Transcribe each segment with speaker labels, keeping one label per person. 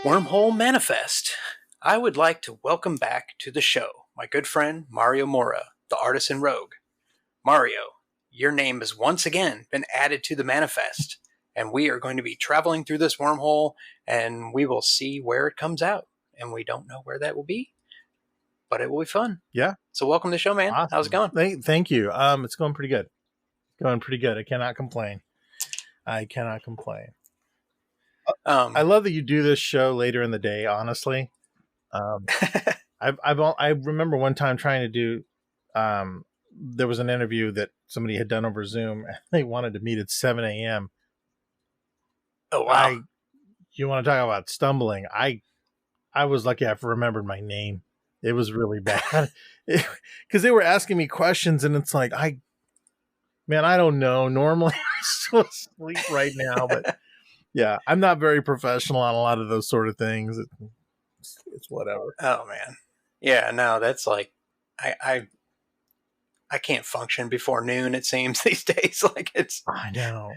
Speaker 1: Wormhole Manifest. I would like to welcome back to the show my good friend Mario Mora, the Artisan Rogue. Mario, your name has once again been added to the manifest, and we are going to be traveling through this wormhole, and we will see where it comes out. And we don't know where that will be, but it will be fun.
Speaker 2: Yeah.
Speaker 1: So welcome to the show, man.
Speaker 2: Awesome.
Speaker 1: How's it going?
Speaker 2: Thank you. It's going pretty good. Going pretty good. I cannot complain. I love that you do this show later in the day. Honestly, I remember one time trying to do. There was an interview that somebody had done over Zoom, and they wanted to meet at 7 a.m.
Speaker 1: Oh wow!
Speaker 2: You want to talk about stumbling? I was lucky I remembered my name. It was really bad because they were asking me questions, and it's like I don't know. Normally, I'm still asleep right now, but yeah, I'm not very professional on a lot of those sort of things. It's whatever.
Speaker 1: Oh man, yeah. No, that's like I can't function before noon. It seems these days. Like it's.
Speaker 2: I know.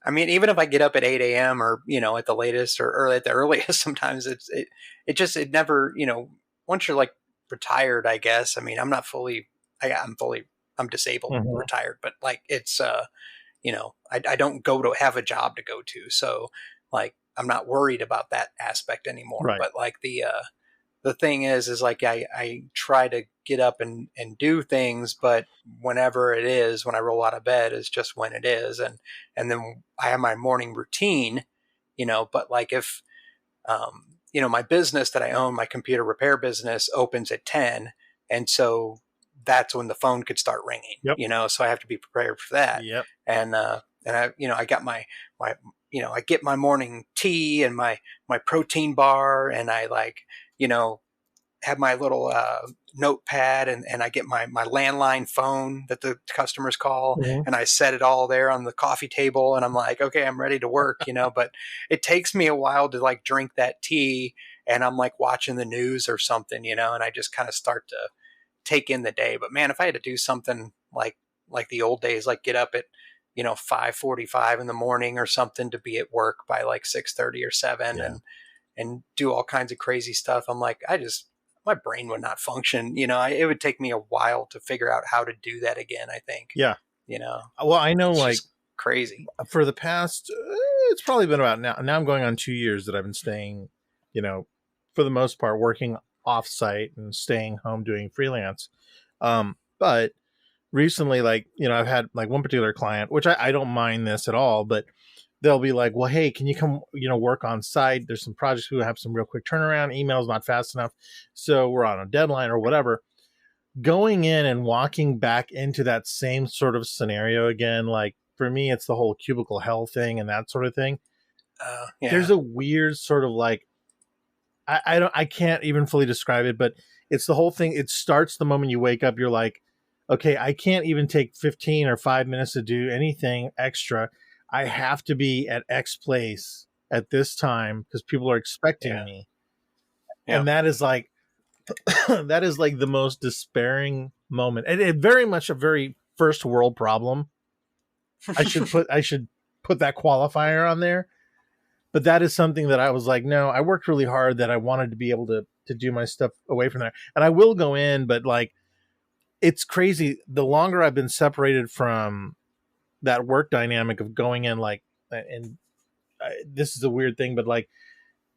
Speaker 1: I mean, even if I get up at 8 a.m. or at the latest or early at the earliest, sometimes it never once you're like retired, I guess. I mean, I'm not fully. I'm disabled, retired, but like it's I don't go to have a job to go to, so like I'm not worried about that aspect anymore.
Speaker 2: Right.
Speaker 1: But like the thing is like I try to get up and do things, but whenever it is, when I roll out of bed is just when it is. And then I have my morning routine, but like if, my business that I own, my computer repair business opens at 10. And so that's when the phone could start ringing, so I have to be prepared for that.
Speaker 2: Yep.
Speaker 1: And I got my I get my morning tea and my protein bar, and I have my little notepad, and I get my landline phone that the customers call, and I set it all there on the coffee table, and I'm like, okay, I'm ready to work, but it takes me a while to like drink that tea, and I'm like watching the news or something, and I just kind of start to take in the day. But man, if I had to do something like the old days, like get up at 5:45 in the morning or something to be at work by like 6:30 or 7, and do all kinds of crazy stuff, I'm like, my brain would not function. It would take me a while to figure out how to do that again, I think.
Speaker 2: Yeah. Well, I know, like
Speaker 1: crazy
Speaker 2: for the past, it's probably been about now I'm going on 2 years that I've been staying, for the most part, working off site and staying home doing freelance. But recently, like, I've had like one particular client, which I don't mind this at all, but they'll be like, well, hey, can you come, work on site? There's some projects we have some real quick turnaround. Email's not fast enough, so we're on a deadline or whatever. Going in and walking back into that same sort of scenario again, like for me, it's the whole cubicle hell thing and that sort of thing. There's a weird sort of like, I can't even fully describe it, but it's the whole thing. It starts the moment you wake up. You're like, okay, I can't even take 15 or 5 minutes to do anything extra. I have to be at X place at this time because people are expecting me. And that is like, the most despairing moment. And it very much a very first world problem. I should put that qualifier on there. But that is something that I was like, no, I worked really hard that I wanted to be able to do my stuff away from there. And I will go in, but like, it's crazy. The longer I've been separated from that work dynamic of going in, like, and this is a weird thing, but like,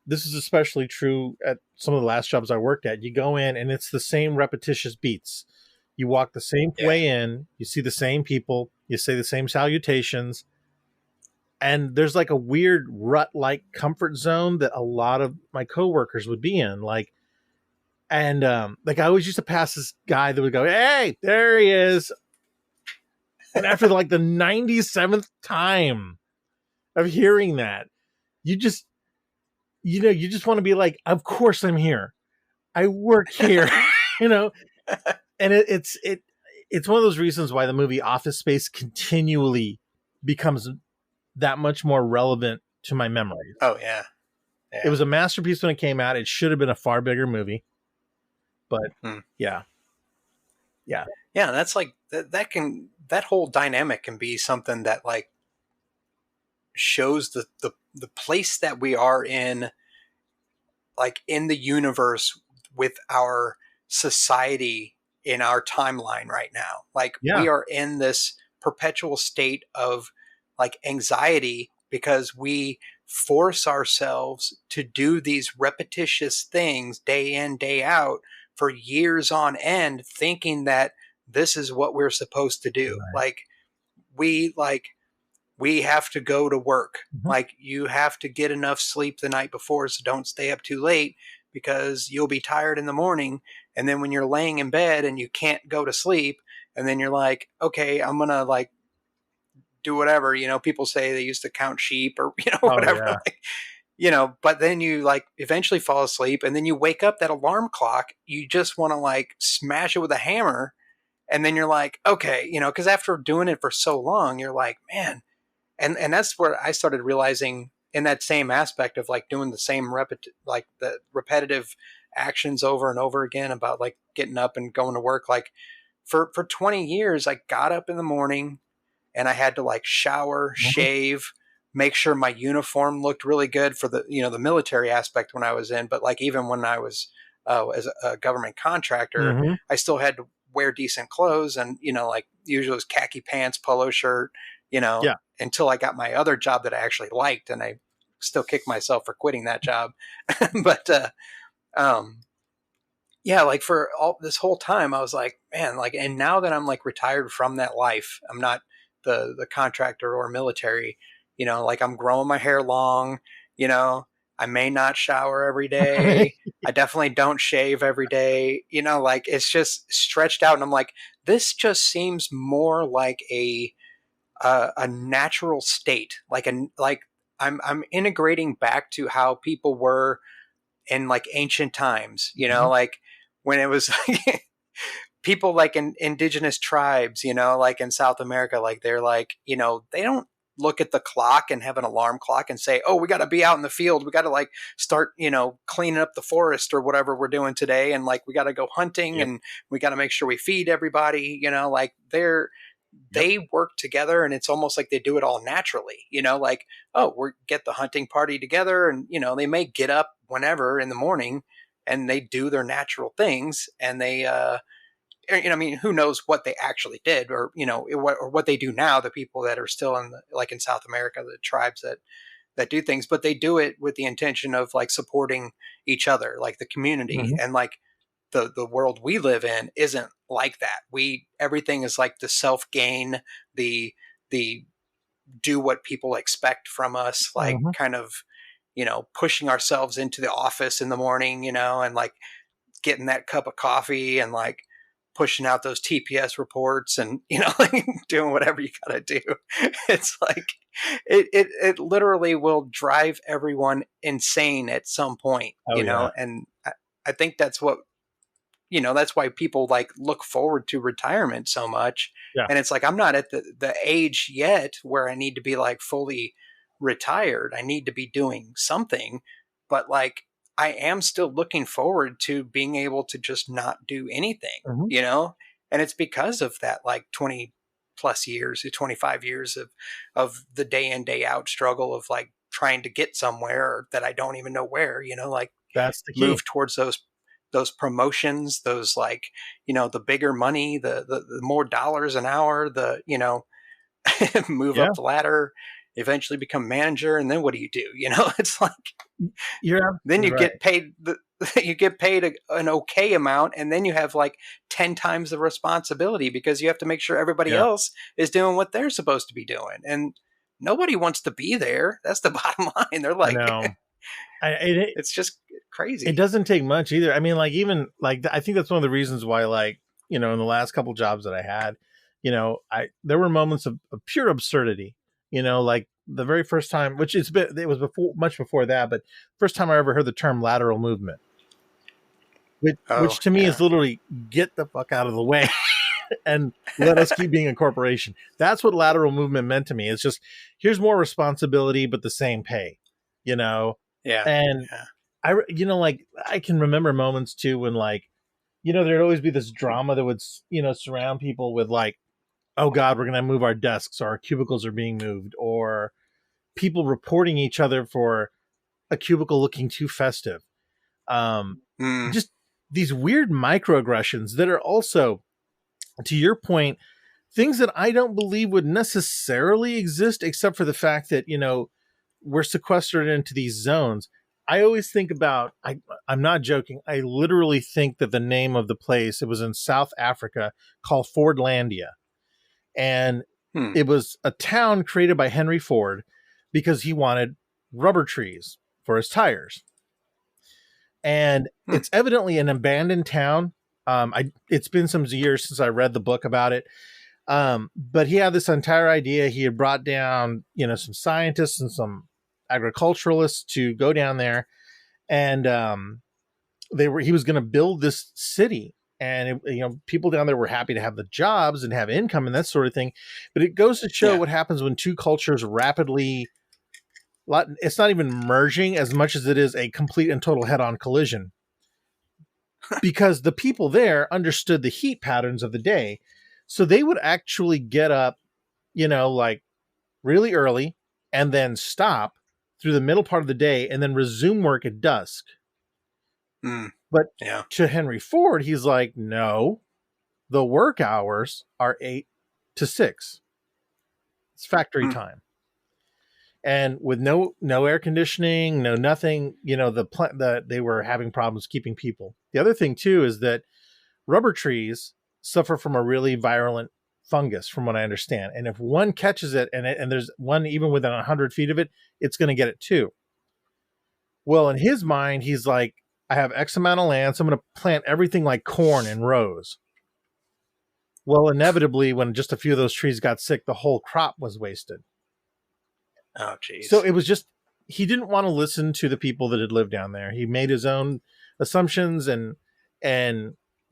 Speaker 2: this is especially true at some of the last jobs I worked at. You go in and it's the same repetitious beats. You walk the same way in, you see the same people, you say the same salutations. And there's like a weird rut-like comfort zone that a lot of my coworkers would be in. Like, and like I always used to pass this guy that would go, hey, there he is. And after like the 97th time of hearing that, you just want to be like, of course I'm here. I work here, And it's one of those reasons why the movie Office Space continually becomes that much more relevant to my memories.
Speaker 1: Oh yeah.
Speaker 2: It was a masterpiece when it came out. It should have been a far bigger movie, but yeah.
Speaker 1: That's like that whole dynamic can be something that like shows the place that we are in like in the universe with our society in our timeline right now. Like
Speaker 2: Yeah.
Speaker 1: we are in this perpetual state of like anxiety because we force ourselves to do these repetitious things day in, day out for years on end, thinking that this is what we're supposed to do.
Speaker 2: Right.
Speaker 1: Like we have to go to work.
Speaker 2: Mhm.
Speaker 1: Like you have to get enough sleep the night before, so don't stay up too late because you'll be tired in the morning. And then when you're laying in bed and you can't go to sleep, and then you're like, okay, I'm gonna like do whatever. People say they used to count sheep or
Speaker 2: Oh
Speaker 1: whatever.
Speaker 2: yeah.
Speaker 1: Like, but then you like eventually fall asleep, and then you wake up. That alarm clock, you just want to like smash it with a hammer. And then you're like, okay, because after doing it for so long, you're like, man, and that's where I started realizing in that same aspect of like doing the same like the repetitive actions over and over again about like getting up and going to work. Like for 20 years, I got up in the morning and I had to like shower,
Speaker 2: Mhm.
Speaker 1: shave, make sure my uniform looked really good for the military aspect when I was in. But like even when I was as a government contractor,
Speaker 2: Mhm.
Speaker 1: I still had to wear decent clothes and like usually it was khaki pants, polo shirt,
Speaker 2: Yeah.
Speaker 1: until I got my other job that I actually liked, and I still kick myself for quitting that job. But um, yeah, like for all this whole time, I was like, man, like, and now that I'm like retired from that life, I'm not the contractor or military, like I'm growing my hair long, you know, I may not shower every day. I definitely don't shave every day, like it's just stretched out. And I'm like, this just seems more like a natural state, like I'm integrating back to how people were in like ancient times,
Speaker 2: Mhm.
Speaker 1: like when it was like people like in indigenous tribes, like in South America, like they're like, they don't look at the clock and have an alarm clock and say, oh, we got to be out in the field. We got to like start, cleaning up the forest or whatever we're doing today. And like, we got to go hunting
Speaker 2: Yep.
Speaker 1: and we got to make sure we feed everybody, like
Speaker 2: Yep.
Speaker 1: they work together and it's almost like they do it all naturally, like, oh, we get the hunting party together and, they may get up whenever in the morning and they do their natural things and they, I mean, who knows what they actually did or, or what they do now, the people that are still like in South America, the tribes that do things, but they do it with the intention of like supporting each other, like the community.
Speaker 2: Mhm.
Speaker 1: And like the world we live in isn't like that. Everything is like the self gain, the the do what people expect from us, like
Speaker 2: Mhm.
Speaker 1: kind of pushing ourselves into the office in the morning, and like getting that cup of coffee and like pushing out those TPS reports and like doing whatever you got to do. It's like it literally will drive everyone insane at some point,
Speaker 2: Oh yeah.
Speaker 1: and I think that's what that's why people like look forward to retirement so much.
Speaker 2: Yeah.
Speaker 1: And it's like I'm not at the age yet where I need to be like fully retired. I need to be doing something, but like I am still looking forward to being able to just not do anything,
Speaker 2: Mhm.
Speaker 1: and it's because of that like 20 plus years, 25 years of the day in day out struggle of like trying to get somewhere that I don't even know where, like
Speaker 2: That's the key.
Speaker 1: move towards those promotions, those like the bigger money, the more dollars an hour, the move
Speaker 2: Yeah.
Speaker 1: up the ladder, eventually become manager, and then what do you do? It's like
Speaker 2: You're
Speaker 1: then you
Speaker 2: absolutely right.
Speaker 1: get paid you get paid an okay amount, and then you have like 10 times the responsibility because you have to make sure everybody
Speaker 2: Yeah.
Speaker 1: else is doing what they're supposed to be doing, and nobody wants to be there. That's the bottom line. They're
Speaker 2: I
Speaker 1: like,
Speaker 2: know. It
Speaker 1: it's just
Speaker 2: it
Speaker 1: crazy.
Speaker 2: doesn't take much either. I mean, like even like I think that's one of the reasons why, like in the last couple jobs that I had, I there were moments of pure absurdity. Like the very first time, which it was before much before that, but first time I ever heard the term lateral movement, which
Speaker 1: Oh
Speaker 2: to me is
Speaker 1: yeah.
Speaker 2: literally get the fuck out of the way and let us keep being a corporation. That's what lateral movement meant to me. It's just here's more responsibility, but the same pay. You know,
Speaker 1: Yeah.
Speaker 2: and
Speaker 1: Yeah.
Speaker 2: like I can remember moments too when like there'd always be this drama that would surround people with like, oh god, we're gonna move our desks or our cubicles are being moved, or people reporting each other for a cubicle looking too festive. Um,
Speaker 1: Mm.
Speaker 2: just these weird microaggressions that are also, to your point, things that I don't believe would necessarily exist, except for the fact that, we're sequestered into these zones. I always think about, I'm not joking. I literally think that the name of the place, it was in South Africa, called Fordlandia. And
Speaker 1: Hmm.
Speaker 2: it was a town created by Henry Ford because he wanted rubber trees for his tires. And
Speaker 1: Hmm.
Speaker 2: it's evidently an abandoned town. It's been some years since I read the book about it. But he had this entire idea. He had brought down, some scientists and some agriculturalists to go down there, and he was going to build this city. And people down there were happy to have the jobs and have income and that sort of thing. But it goes to show
Speaker 1: Yeah.
Speaker 2: what happens when two cultures rapidly. It's not even merging as much as it is a complete and total head-on collision. Because the people there understood the heat patterns of the day, so they would actually get up, like really early and then stop through the middle part of the day and then resume work at dusk.
Speaker 1: Mm.
Speaker 2: But
Speaker 1: Yeah.
Speaker 2: to Henry Ford, he's like, no, the work hours are 8 to 6. It's factory
Speaker 1: Hmm.
Speaker 2: time. And with no air conditioning, no nothing, they were having problems keeping people. The other thing too is that rubber trees suffer from a really virulent fungus, from what I understand. And if one catches it, and there's one even within 100 feet of it, it's going to get it too. Well, in his mind, he's like, I have X amount of land, so I'm going to plant everything like corn in rows. Well, inevitably, when just a few of those trees got sick, the whole crop was wasted.
Speaker 1: Oh,
Speaker 2: So
Speaker 1: jeez.
Speaker 2: it was just, he didn't want to listen to the people that had lived down there. He made his own assumptions and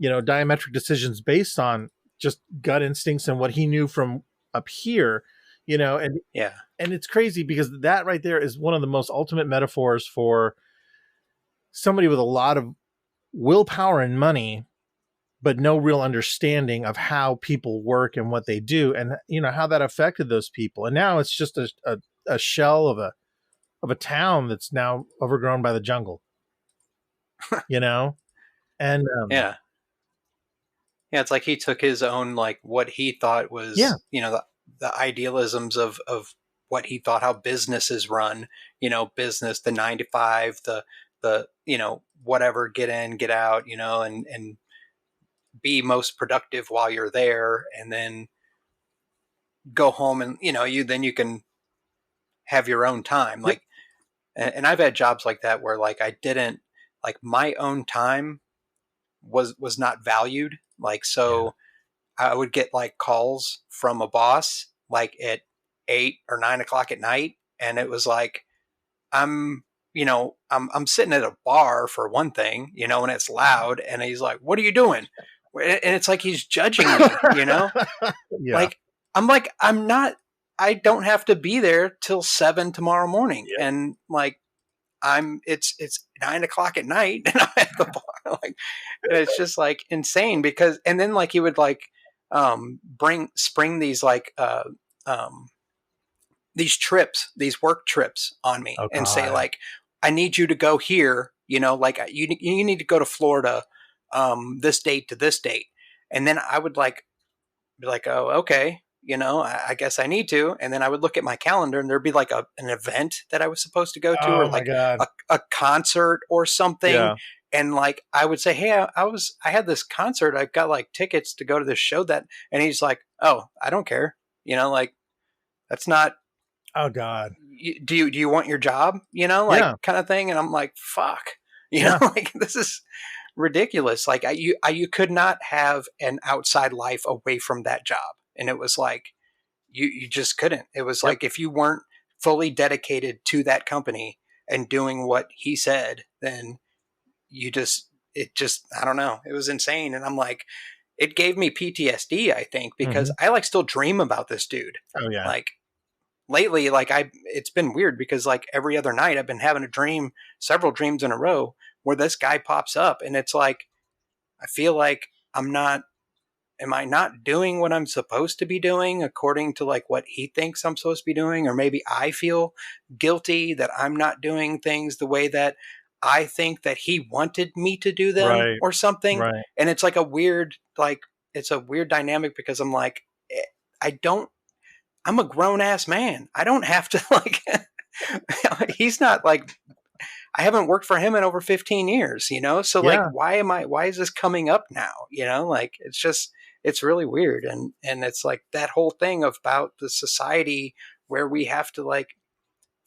Speaker 2: diametric decisions based on just gut instincts and what he knew from up here, and
Speaker 1: Yeah.
Speaker 2: it's crazy because that right there is one of the most ultimate metaphors for somebody with a lot of willpower and money, but no real understanding of how people work and what they do, and how that affected those people. And now it's just a shell of a town that's now overgrown by the jungle, you know? And
Speaker 1: Yeah. Yeah. It's like he took his own, like what he thought
Speaker 2: yeah,
Speaker 1: was, the idealisms of what he thought how business is run, business, the 9 to 5, the, whatever, get in, get out, and be most productive while you're there. And then go home and, then you can have your own time.
Speaker 2: yep,
Speaker 1: Like, and I've had jobs like that where like I didn't, like my own time was not valued. Like,
Speaker 2: yeah,
Speaker 1: so I would get like calls from a boss like at 8 or 9 o'clock at night, and it was like I'm I'm sitting at a bar for one thing, and it's loud, and he's like, "What are you doing?" And it's like he's judging me,
Speaker 2: yeah,
Speaker 1: like I'm not. I don't have to be there till 7 tomorrow morning,
Speaker 2: yep,
Speaker 1: and like it's 9 o'clock at night and I'm at the bar. Like, and it's just like insane because, and then like he would like spring these like um these trips, these work trips on me
Speaker 2: oh
Speaker 1: and say
Speaker 2: god,
Speaker 1: like, I need you to go here, like you need to go to Florida this date to this date. And then I would like be like, oh, okay, I guess I need to. And then I would look at my calendar and there'd be like an event that I was supposed to go to, or
Speaker 2: oh my
Speaker 1: like
Speaker 2: god,
Speaker 1: a concert or something.
Speaker 2: yeah,
Speaker 1: And like, I would say, hey, I had this concert. I've got like tickets to go to this show that, and he's like, oh, I don't care. Like that's not,
Speaker 2: oh god,
Speaker 1: do you want your job? Like
Speaker 2: yeah,
Speaker 1: kind of thing. And I'm like, fuck,
Speaker 2: yeah,
Speaker 1: like this is ridiculous. Like you could not have an outside life away from that job. And it was like, you just couldn't. It was
Speaker 2: yep,
Speaker 1: like, if you weren't fully dedicated to that company and doing what he said, then I don't know. It was insane. And I'm like, it gave me PTSD, I think, because
Speaker 2: hmm,
Speaker 1: I like still dream about this dude.
Speaker 2: oh yeah,
Speaker 1: Like lately, like it's been weird because like every other night I've been having a dream, several dreams in a row where this guy pops up, and it's like, I feel like am I not doing what I'm supposed to be doing according to like what he thinks I'm supposed to be doing? Or maybe I feel guilty that I'm not doing things the way that I think that he wanted me to do them
Speaker 2: Right.
Speaker 1: or something.
Speaker 2: Right.
Speaker 1: And it's like a weird, like, it's a weird dynamic because I'm like, I don't, I'm a grown ass man. I don't have to like, he's not like, I haven't worked for him in over 15 years, you know? So like,
Speaker 2: Yeah.
Speaker 1: why is this coming up now? You know, like it's just, it's really weird. And it's like that whole thing about the society where we have to like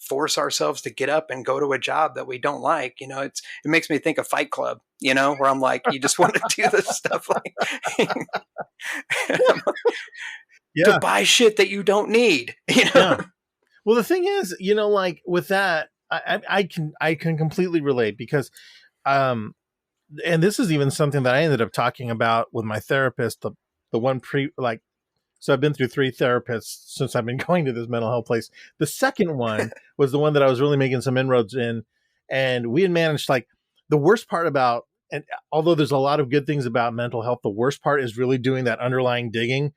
Speaker 1: force ourselves to get up and go to a job that we don't like. You know, it makes me think of Fight Club, you know, where I'm like, you just want to do this stuff like to
Speaker 2: Yeah.
Speaker 1: buy shit that you don't need, you
Speaker 2: Yeah.
Speaker 1: know?
Speaker 2: Well, the thing is, like with that, I can completely relate because, um, and this is even something that I ended up talking about with my therapist, the one so I've been through 3 therapists since I've been going to this mental health place. The second one was the one that I was really making some inroads in, and we had managed like the worst part about, and although there's a lot of good things about mental health, the worst part is really doing that underlying digging,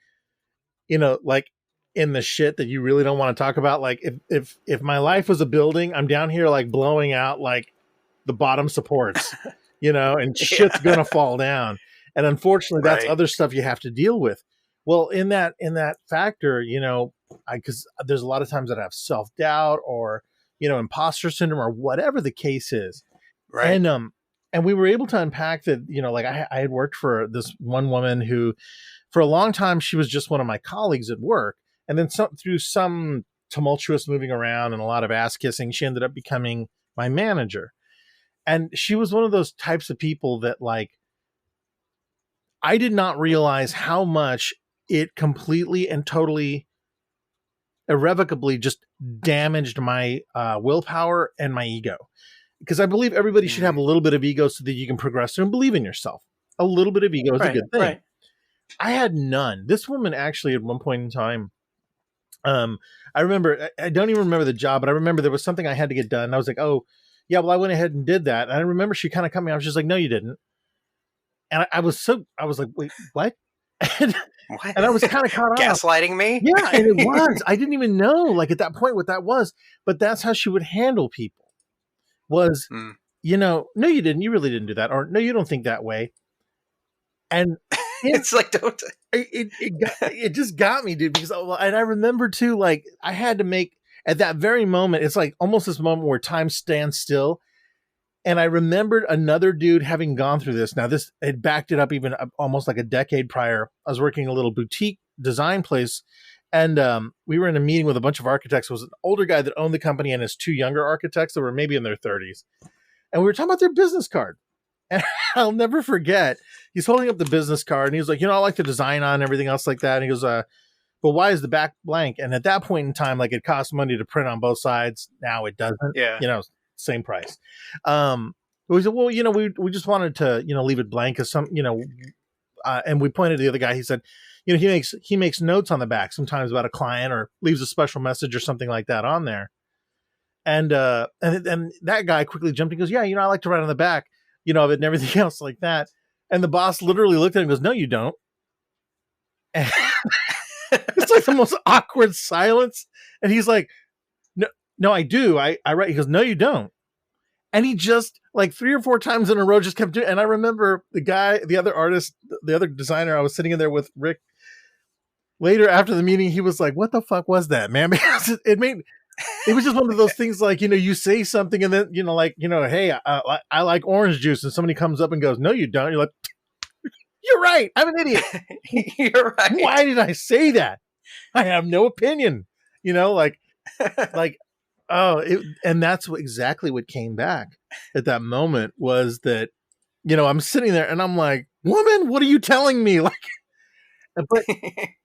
Speaker 2: like in the shit that you really don't want to talk about. Like if my life was a building, I'm down here like blowing out like the bottom supports, and shit's
Speaker 1: Yeah.
Speaker 2: gonna fall down. And unfortunately, that's
Speaker 1: Right.
Speaker 2: other stuff you have to deal with. Well, in that factor, because there's a lot of times that I have self doubt or imposter syndrome or whatever the case is,
Speaker 1: Right.
Speaker 2: and we were able to unpack that. Like I had worked for this one woman who, for a long time, she was just one of my colleagues at work, and then through some tumultuous moving around and a lot of ass kissing, she ended up becoming my manager. And she was one of those types of people that like I did not realize how much it completely and totally irrevocably just damaged my willpower and my ego. Because I believe everybody should have
Speaker 1: Mm.
Speaker 2: a little bit of ego so that you can progress through and believe in yourself. A little bit of ego is a
Speaker 1: Right.
Speaker 2: good thing.
Speaker 1: Right.
Speaker 2: I had none. This woman actually at one point in time, I remember, I don't even remember the job, but I remember there was something I had to get done. And I was like, oh, yeah, well, I went ahead and did that. And I remember she kind of cut me off. She's like, no, you didn't. And I was like, wait, what? and,
Speaker 1: What?
Speaker 2: and I was kind of caught off.
Speaker 1: Gaslighting me?
Speaker 2: Yeah, and it was. I didn't even know, like at that point, what that was. But that's how she would handle people. Was,
Speaker 1: Mm.
Speaker 2: no, you didn't. You really didn't do that, or no, you don't think that way. And
Speaker 1: It's like, don't.
Speaker 2: it just got me, dude. Because and I remember too, like I had to make at that very moment. It's like almost this moment where time stands still. And I remembered another dude having gone through this. Now, this had backed it up even almost like a decade prior. I was working in a little boutique design place, and we were in a meeting with a bunch of architects. It was an older guy that owned the company and his 2 younger architects that were maybe in their 30s. And we were talking about their business card. And I'll never forget, he's holding up the business card, and he was like, I like the design on and everything else like that. And he goes, but why is the back blank? And at that point in time, like it cost money to print on both sides. Now it doesn't.
Speaker 1: Yeah.
Speaker 2: Same price. We said, well, we just wanted to, leave it blank as some, and we pointed to the other guy. He said, he makes notes on the back sometimes about a client or leaves a special message or something like that on there. And that guy quickly jumped and goes, yeah, I like to write on the back, of it and everything else like that. And the boss literally looked at him and goes, no, you don't. And it's like the most awkward silence. And he's like, no, I do. I write. He goes, no, you don't. And he just like 3 or 4 times in a row just kept doing. And I remember the other artist, the other designer, I was sitting in there with Rick later after the meeting. He was like, what the fuck was that, man? Because it was just one of those things like, you say something and then, hey, I like orange juice. And somebody comes up and goes, no, you don't. You're like, you're right. I'm an idiot.
Speaker 1: You're right.
Speaker 2: Why did I say that? I have no opinion, like, oh, and that's exactly what came back at that moment was that, I'm sitting there and I'm like, woman, what are you telling me? Like, but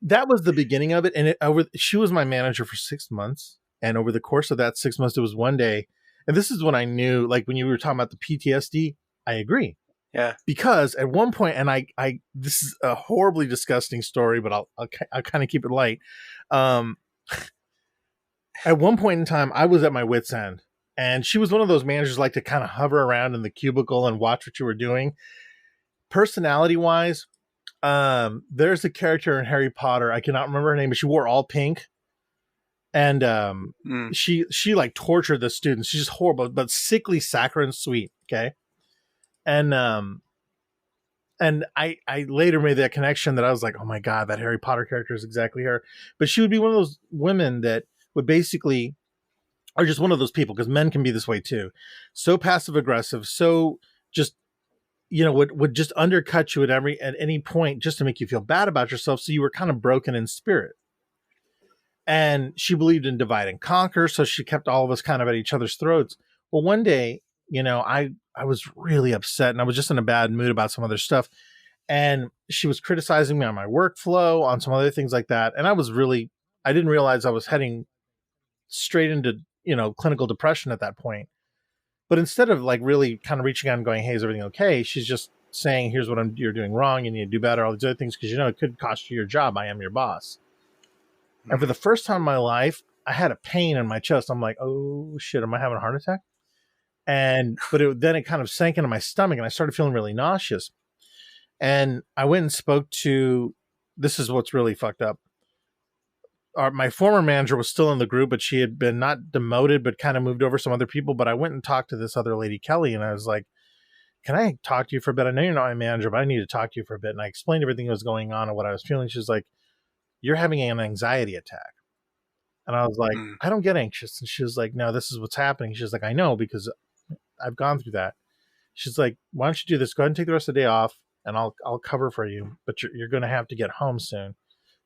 Speaker 2: that was the beginning of it. And she was my manager for 6 months. And over the course of that 6 months, there was one day, and this is when I knew, like when you were talking about the PTSD, I agree.
Speaker 1: Yeah.
Speaker 2: Because at one point, and I this is a horribly disgusting story, but I'll kind of keep it light. At one point in time, I was at my wit's end, and she was one of those managers like to kind of hover around in the cubicle and watch what you were doing. Personality wise, there's a character in Harry Potter. I cannot remember her name, but she wore all pink. And
Speaker 1: Mm.
Speaker 2: she like tortured the students. She's just horrible, but sickly, saccharine sweet. Okay. And I later made that connection that I was like, oh my God, that Harry Potter character is exactly her. But she would be one of those women that would basically are just one of those people, because men can be this way too. So passive aggressive, so just, would just undercut you at any point just to make you feel bad about yourself. So you were kind of broken in spirit. And she believed in divide and conquer, so she kept all of us kind of at each other's throats. Well, one day, I was really upset and I was just in a bad mood about some other stuff. And she was criticizing me on my workflow, on some other things like that. And I didn't realize I was heading straight into, clinical depression at that point. But instead of like really kind of reaching out and going, hey, is everything okay? She's just saying, here's what you're doing wrong. You need to do better, all these other things, because, it could cost you your job. I am your boss. And for
Speaker 1: Mm.
Speaker 2: the first time in my life, I had a pain in my chest. I'm like, oh shit, am I having a heart attack? Then it kind of sank into my stomach and I started feeling really nauseous. And I went and spoke to, this is what's really fucked up. My former manager was still in the group, but she had been not demoted, but kind of moved over some other people. But I went and talked to this other lady, Kelly, and I was like, can I talk to you for a bit? I know you're not my manager, but I need to talk to you for a bit. And I explained everything that was going on and what I was feeling. She was like, you're having an anxiety attack. And I was like,
Speaker 1: Mm.
Speaker 2: I don't get anxious. And she was like, no, this is what's happening. She's like, I know, because I've gone through that. She's like, why don't you do this? Go ahead and take the rest of the day off and I'll cover for you, but you're going to have to get home soon.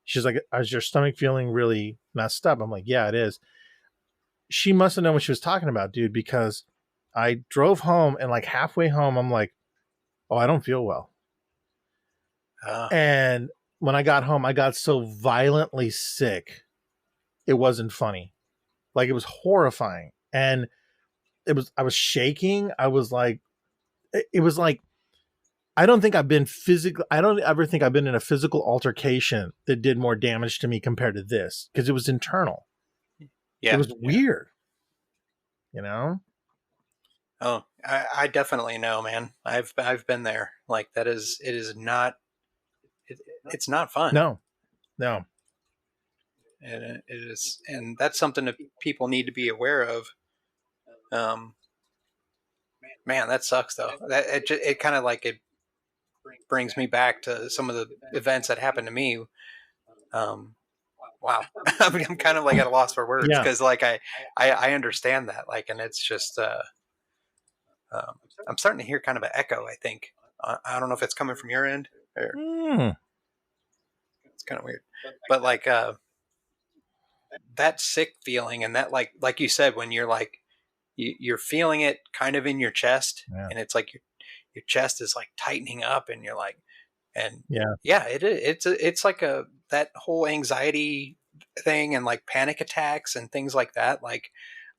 Speaker 2: She's like, is your stomach feeling really messed up? I'm like, yeah, it is. She must have known what she was talking about, dude, because I drove home and like halfway home, I'm like, oh, I don't feel well.
Speaker 1: Uh,
Speaker 2: And when I got home, I got so violently sick. It wasn't funny. Like, it was horrifying. And I was shaking. I was like, it was like, I don't ever think I've been in a physical altercation that did more damage to me compared to this, because it was internal. It
Speaker 1: yeah.
Speaker 2: was
Speaker 1: Yeah.
Speaker 2: weird, you know?
Speaker 1: Oh, I definitely know, man. I've been there. Like it is not, it's not fun.
Speaker 2: No, no.
Speaker 1: And it is, and that's something that people need to be aware of. Um, Man, that sucks though. That it kind of like it brings me back to some of the events that happened to me. Um, wow, I'm kind of like at a loss for words
Speaker 2: Yeah.
Speaker 1: because like I understand that, like, and it's just I'm starting to hear kind of an echo. I think I don't know if it's coming from your end or
Speaker 2: Mm,
Speaker 1: it's kind of weird, but like that sick feeling and that like you said when you're like you're feeling it kind of in your chest
Speaker 2: yeah.
Speaker 1: and it's like your chest is like tightening up and you're like and
Speaker 2: Yeah.
Speaker 1: yeah it's like a that whole anxiety thing and like panic attacks and things like that. Like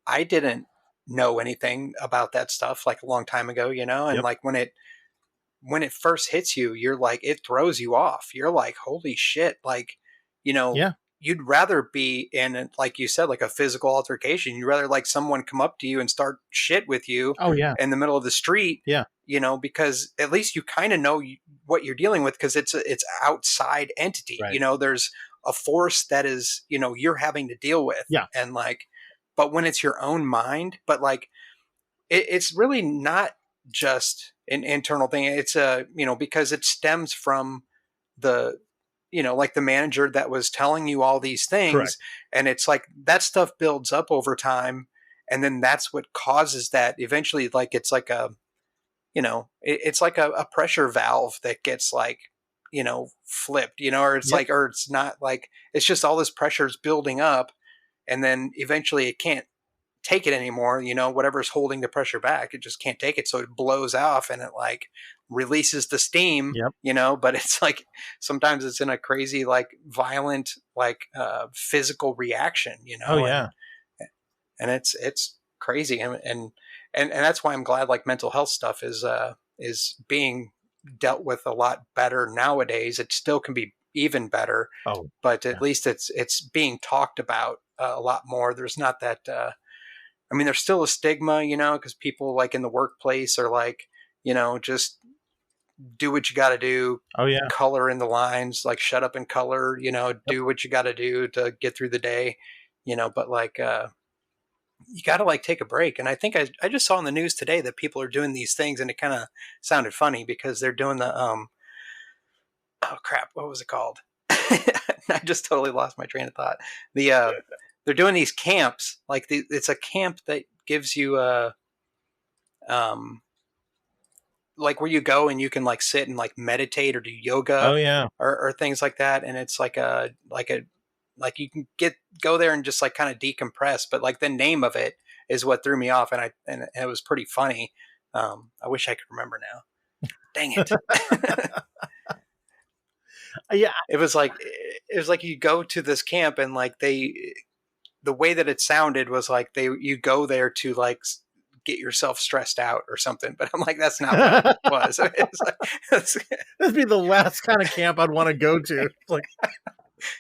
Speaker 1: I didn't know anything about that stuff like a long time ago, and
Speaker 2: Yep.
Speaker 1: like when it first hits you, you're like, it throws you off. You're like, holy shit. Like, you know,
Speaker 2: Yeah.
Speaker 1: you'd rather be in, like you said, like a physical altercation. You'd rather like someone come up to you and start shit with you
Speaker 2: Oh, yeah.
Speaker 1: in the middle of the street,
Speaker 2: Yeah.
Speaker 1: because at least you kind of know what you're dealing with because it's outside entity.
Speaker 2: Right.
Speaker 1: There's a force that is, you're having to deal with.
Speaker 2: Yeah.
Speaker 1: And like, but when it's your own mind, but like, it's really not just an internal thing. It's because it stems from the, like the manager that was telling you all these things.
Speaker 2: Correct.
Speaker 1: And it's like that stuff builds up over time. And then that's what causes that eventually, like, it's like it's like a pressure valve that gets like, flipped, or it's
Speaker 2: Yep.
Speaker 1: like, or it's not like, it's just all this pressure is building up. And then eventually it can't take it anymore. Whatever's holding the pressure back, it just can't take it. So it blows off and it like releases the steam,
Speaker 2: Yep.
Speaker 1: but it's like sometimes it's in a crazy, like violent, like physical reaction,
Speaker 2: Oh,
Speaker 1: and
Speaker 2: yeah.
Speaker 1: it's crazy. And that's why I'm glad like mental health stuff is being dealt with a lot better nowadays. It still can be even better,
Speaker 2: Oh,
Speaker 1: but
Speaker 2: yeah.
Speaker 1: at least it's being talked about a lot more. There's not that I mean, there's still a stigma, because people like in the workplace are like, just do what you got to do,
Speaker 2: Oh, yeah.
Speaker 1: color in the lines, like shut up and color, do what you got to do to get through the day, but like, you got to like take a break. And I think I just saw in the news today that people are doing these things, and it kind of sounded funny because they're doing the, oh crap, what was it called? I just totally lost my train of thought. The, they're doing these camps, like it's a camp that gives you um, like where you go and you can like sit and like meditate or do
Speaker 2: Oh
Speaker 1: yoga
Speaker 2: yeah.
Speaker 1: or things like that. And it's like you can go there and just like kind of decompress. But like the name of it is what threw me off, and it was pretty funny. I wish I could remember now. Dang it.
Speaker 2: Yeah.
Speaker 1: It was like you go to this camp and like the way that it sounded was like you go there to like get yourself stressed out or something. But I'm like, that's not what it was. It's like,
Speaker 2: That'd be the last kind of camp I'd want to go to. It's like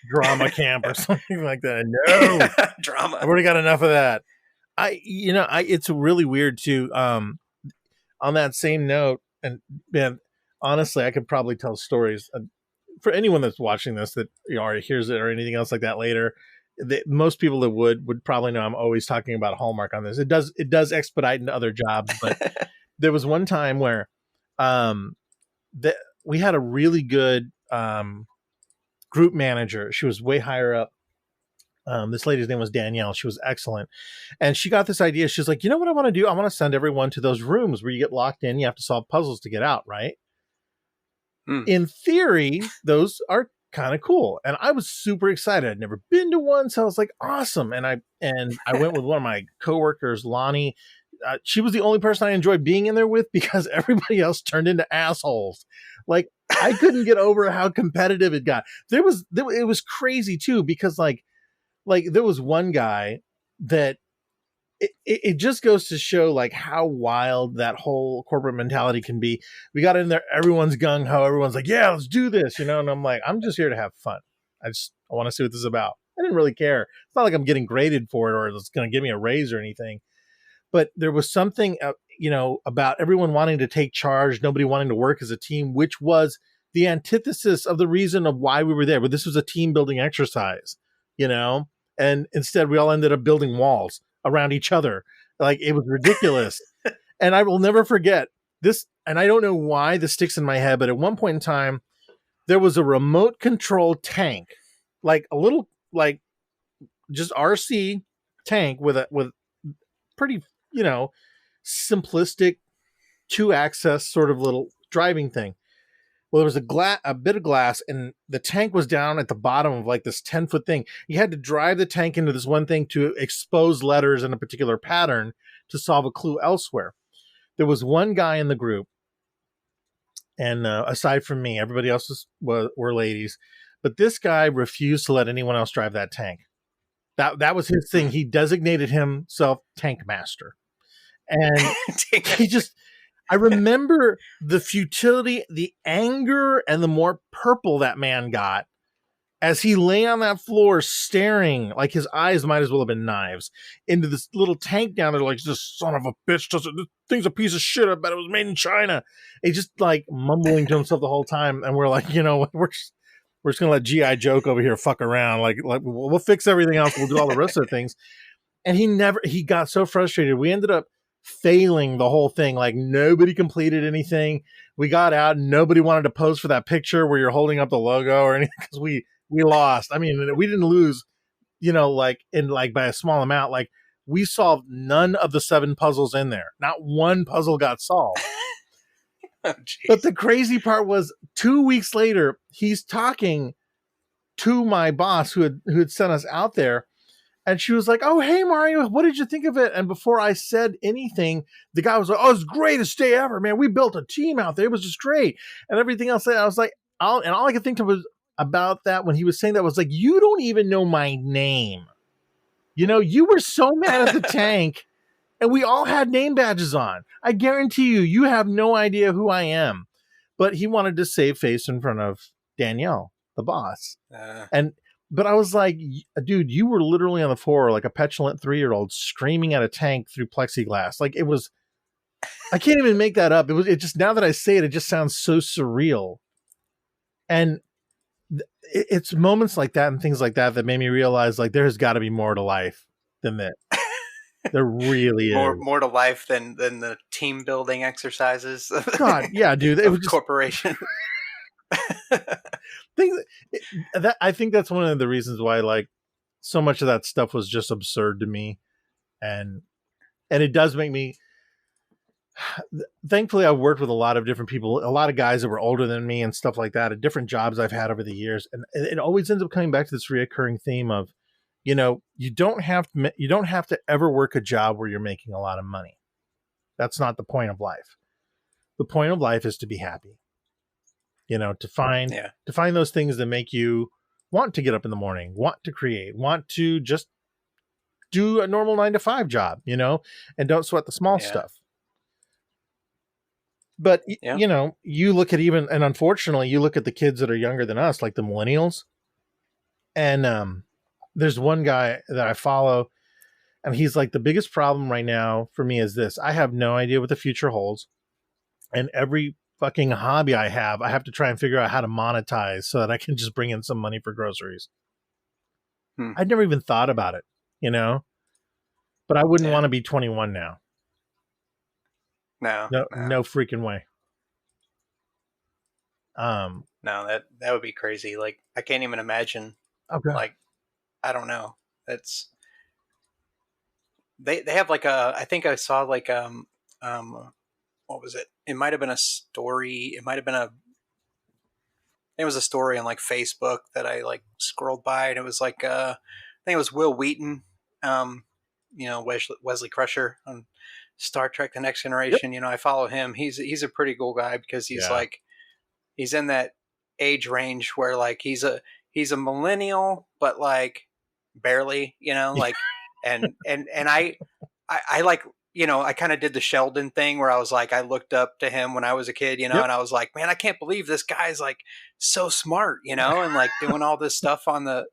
Speaker 2: drama camp or something like that. No,
Speaker 1: drama.
Speaker 2: I've already got enough of that. It's really weird too. On that same note, and man, honestly, I could probably tell stories for anyone that's watching this that or hears it or anything else like that later. Most people that would probably know I'm always talking about Hallmark on this. It does expedite into other jobs, but there was one time where that we had a really good group manager. She was way higher up. This lady's name was Danielle. She was excellent. And she got this idea. She's like, you know what I want to do? I want to send everyone to those rooms where you get locked in. You have to solve puzzles to get out, right? In theory, those are kind of cool. And I was super excited. I'd never been to one. So I was like, awesome. And I went with one of my coworkers, Lonnie. She was the only person I enjoyed being in there with because everybody else turned into assholes. Like I couldn't get over how competitive it got. It was crazy too, because like there was one guy that it just goes to show like how wild that whole corporate mentality can be. We got in there, everyone's gung ho, everyone's like, yeah, let's do this, and I'm like, I'm just here to have fun. I want to see what this is about. I didn't really care. It's not like I'm getting graded for it or it's going to give me a raise or anything. But there was something, about everyone wanting to take charge, nobody wanting to work as a team, which was the antithesis of the reason of why we were there. But this was a team building exercise, and instead we all ended up building walls around each other. Like it was ridiculous. And I will never forget this. And I don't know why this sticks in my head, but at one point in time, there was a remote control tank, like a little, like just RC tank with pretty, simplistic 2-axis sort of little driving thing. Well, there was a bit of glass, and the tank was down at the bottom of like this 10-foot thing. You had to drive the tank into this one thing to expose letters in a particular pattern to solve a clue elsewhere. There was one guy in the group, and aside from me, everybody else were ladies. But this guy refused to let anyone else drive that tank. That was his thing. He designated himself tank master, and I remember the futility, the anger, and the more purple that man got as he lay on that floor staring, like his eyes might as well have been knives, into this little tank down there, like, this son of a bitch, this thing's a piece of shit, I bet it was made in China. He just like mumbling to himself the whole time, and we're like, we're just going to let G.I. Joke over here fuck around, like we'll fix everything else, we'll do all the rest of the things. And he got so frustrated, we ended up failing the whole thing. Like nobody completed anything. We got out and nobody wanted to pose for that picture where you're holding up the logo or anything, because we lost. I mean, we didn't lose, like by a small amount. Like we solved none of the 7 puzzles in there. Not one puzzle got solved. Oh, but the crazy part was 2 weeks later, he's talking to my boss who had sent us out there. And she was like, oh, hey, Mario, what did you think of it? And before I said anything, the guy was like, oh, it's the greatest day ever, man. We built a team out there. It was just great. And everything else. I was like, all I could think of was about that when he was saying that was like, you don't even know my name. You were so mad at the tank, and we all had name badges on. I guarantee you have no idea who I am. But he wanted to save face in front of Danielle, the boss. But I was like, dude, you were literally on the floor like a petulant 3-year-old screaming at a tank through plexiglass. Like it was, I can't even make that up. It just, now that I say it, it just sounds so surreal. And it's moments like that and things like that that made me realize like there's got to be more to life than this. There really is.
Speaker 1: more to life than the team building exercises
Speaker 2: God, yeah, dude. It was
Speaker 1: of
Speaker 2: just
Speaker 1: corporation.
Speaker 2: things that I think that's one of the reasons why like so much of that stuff was just absurd to me, and it does make me. Thankfully, I've worked with a lot of different people, a lot of guys that were older than me and stuff like that, at different jobs I've had over the years, and it always ends up coming back to this reoccurring theme of, you don't have to ever work a job where you're making a lot of money. That's not the point of life. The point of life is to be happy. To find
Speaker 1: Yeah,
Speaker 2: those things that make you want to get up in the morning, want to create, want to just do a normal 9 to 5 job, and don't sweat the small
Speaker 1: yeah,
Speaker 2: stuff. But
Speaker 1: yeah,
Speaker 2: you look at and unfortunately, you look at the kids that are younger than us, like the millennials, and there's one guy that I follow, and he's like, the biggest problem right now for me is this: I have no idea what the future holds, and every fucking hobby I have to try and figure out how to monetize so that I can just bring in some money for groceries.
Speaker 1: hmm.
Speaker 2: I'd never even thought about it, but I wouldn't
Speaker 1: Yeah.
Speaker 2: want to be 21 now.
Speaker 1: No,
Speaker 2: No,
Speaker 1: no,
Speaker 2: no freaking way. Um,
Speaker 1: no. That would be crazy. Like, I can't even imagine.
Speaker 2: oh god,
Speaker 1: Like, I don't know. That's they have like a. I think I saw like what was it? It might have been a story. It might have been a. It was a story on like Facebook that I like scrolled by, and it was like I think it was Will Wheaton, um, Wesley Crusher on Star Trek: The Next
Speaker 2: yep,
Speaker 1: Generation. I follow him. He's a pretty cool guy because he's
Speaker 2: yeah,
Speaker 1: like he's in that age range where like he's a millennial, but like barely, like and I like I kind of did the Sheldon thing where I was like I looked up to him when I was a kid,
Speaker 2: yep,
Speaker 1: and I was like, man, I can't believe this guy's like so smart, and like doing all this stuff on the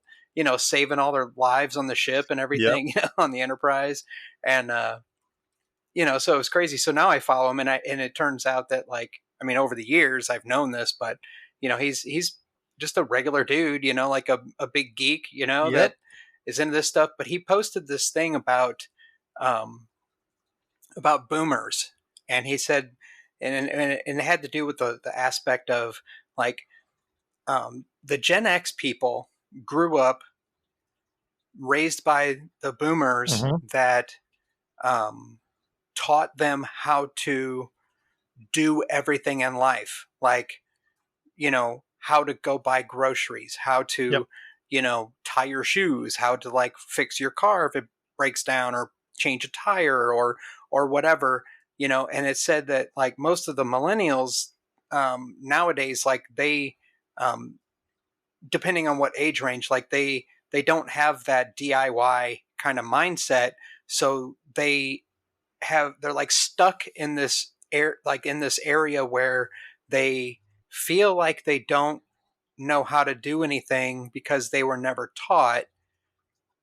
Speaker 1: saving all their lives on the ship and
Speaker 2: yep,
Speaker 1: everything, on the Enterprise, and so it was crazy. So now I follow him, and it turns out that like I mean over the years I've known this, but he's just a regular dude, like a big geek,
Speaker 2: yep.
Speaker 1: that is into this stuff. But he posted this thing um, about boomers, and he said, and it had to do with the aspect of like the Gen X people grew up raised by the boomers
Speaker 2: Mm-hmm.
Speaker 1: that um, taught them how to do everything in life, like how to go buy groceries, how
Speaker 2: Yep.
Speaker 1: to tie your shoes, how to like fix your car if it breaks down, or change a tire, or whatever. And it said that like most of the millennials nowadays, like they um, depending on what age range, like they don't have that DIY kind of mindset, so they're like stuck in this area where they feel like they don't know how to do anything because they were never taught,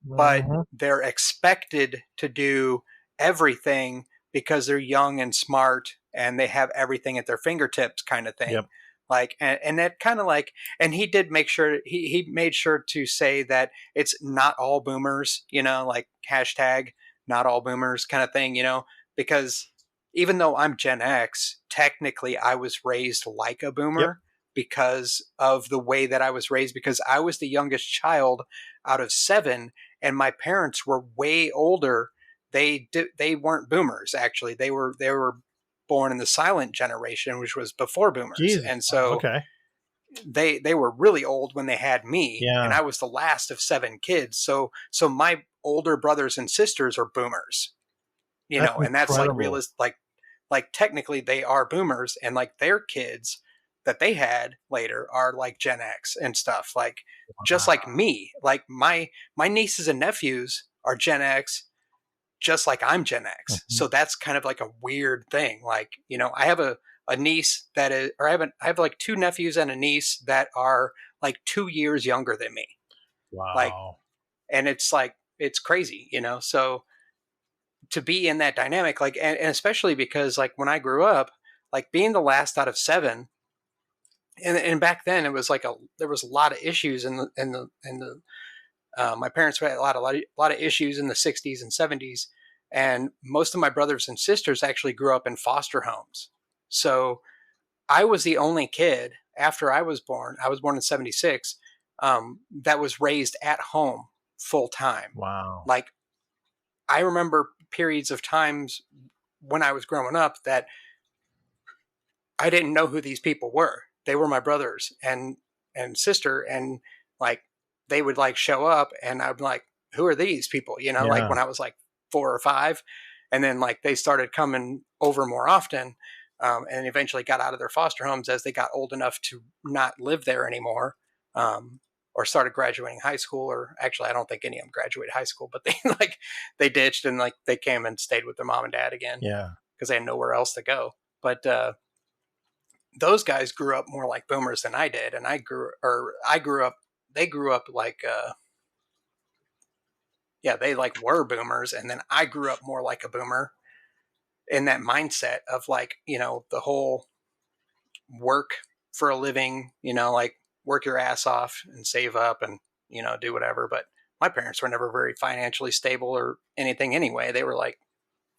Speaker 1: but
Speaker 2: Mm-hmm.
Speaker 1: they're expected to do everything because they're young and smart and they have everything at their fingertips, kind of thing.
Speaker 2: Yep.
Speaker 1: Like, and that kind of like, and he did make sure he made sure to say that it's not all boomers, like hashtag not all boomers kind of thing, because even though I'm Gen X, technically I was raised like a
Speaker 2: Yep.
Speaker 1: boomer because of the way that I was raised, because I was the youngest child out of seven, and my parents were way older. They weren't boomers, actually. They were born in the silent generation, which was before boomers,
Speaker 2: Jesus.
Speaker 1: and so
Speaker 2: Okay.
Speaker 1: they were really old when they had me, and
Speaker 2: Yeah.
Speaker 1: I was the last of seven kids. So my older brothers and sisters are boomers,
Speaker 2: That's
Speaker 1: and that's like
Speaker 2: incredible.
Speaker 1: like technically they are boomers, and like their kids that they had later are like Gen X and stuff, like just like
Speaker 2: Wow.
Speaker 1: me. Like my nieces and nephews are Gen X, just like I'm Gen X.
Speaker 2: Mhm.
Speaker 1: So that's kind of like a weird thing. Like, I have a niece that is, or I have like two nephews and a niece that are like 2 years younger than me. Like,
Speaker 2: Wow.
Speaker 1: and it's like, it's crazy, So to be in that dynamic, like, and especially because like when I grew up, like being the last out of seven, And back then it was like there was a lot of issues in the my parents had a lot of issues in the 60s and 70s, and most of my brothers and sisters actually grew up in foster homes. So I was the only kid after I was born. I was born in 76. That was raised at home full time.
Speaker 2: Wow.
Speaker 1: Like, I remember periods of times when I was growing up that I didn't know who these people were. They were my brothers and sister, and like they would like show up, and I'd be like, "Who are these people?" Like
Speaker 2: Yeah.
Speaker 1: when I was like 4 or 5, and then like they started coming over more often, and eventually got out of their foster homes as they got old enough to not live there anymore, or started graduating high school. Or actually, I don't think any of them graduated high school, but they like they ditched and like they came and stayed with their mom and dad again
Speaker 2: Yeah.
Speaker 1: because they had nowhere else to go. But those guys grew up more like boomers than I did, and I grew up. They grew up like, yeah, they like were boomers, and then I grew up more like a boomer in that mindset of like, the whole work for a living, like work your ass off and save up and do whatever. But my parents were never very financially stable or anything anyway. They were like,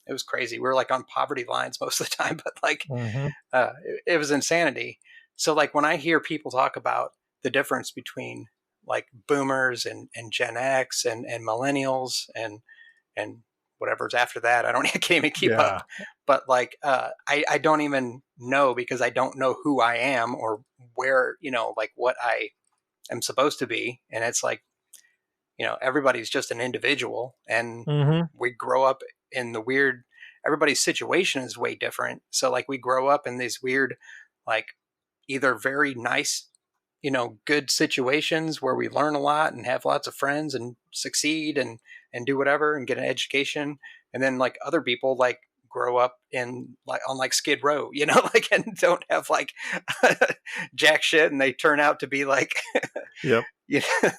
Speaker 1: it was crazy. We were like on poverty lines most of the time, but like
Speaker 2: Hmm.
Speaker 1: it was insanity. So like when I hear people talk about the difference between like boomers and Gen X and millennials and whatever's after that, I can't even keep
Speaker 2: Yeah.
Speaker 1: up. But like I don't even know because I don't know who I am or where, like what I am supposed to be. And it's like, everybody's just an individual, and
Speaker 2: Hmm.
Speaker 1: we grow up in the weird, everybody's situation is way different. So like we grow up in these weird, like either very nice, good situations where we learn a lot and have lots of friends and succeed and do whatever and get an education. And then like other people like grow up in like on like Skid Row, like, and don't have like jack shit, and they turn out to be like,
Speaker 2: Yep.
Speaker 1: you know,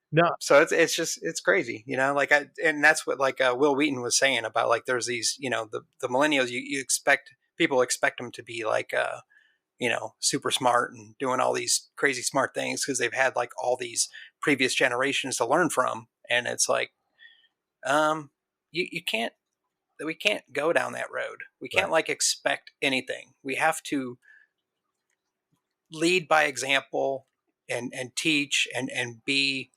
Speaker 2: No.
Speaker 1: so it's just it's crazy, like and that's what like Will Wheaton was saying about like there's these, the millennials, you expect people expect them to be like super smart and doing all these crazy smart things because they've had like all these previous generations to learn from. And it's like, um, you can't, we can't go down that road. We
Speaker 2: Right.
Speaker 1: can't like expect anything. We have to lead by example and teach and be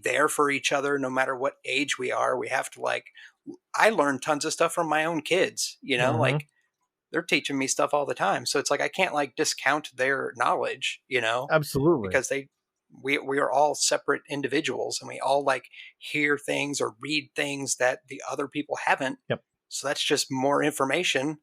Speaker 1: there for each other no matter what age we are. We have to like, I learned tons of stuff from my own kids,
Speaker 2: Hmm.
Speaker 1: like they're teaching me stuff all the time. So it's like I can't like discount their knowledge,
Speaker 2: Absolutely.
Speaker 1: because we are all separate individuals, and we all like hear things or read things that the other people haven't.
Speaker 2: Yep.
Speaker 1: So that's just more information.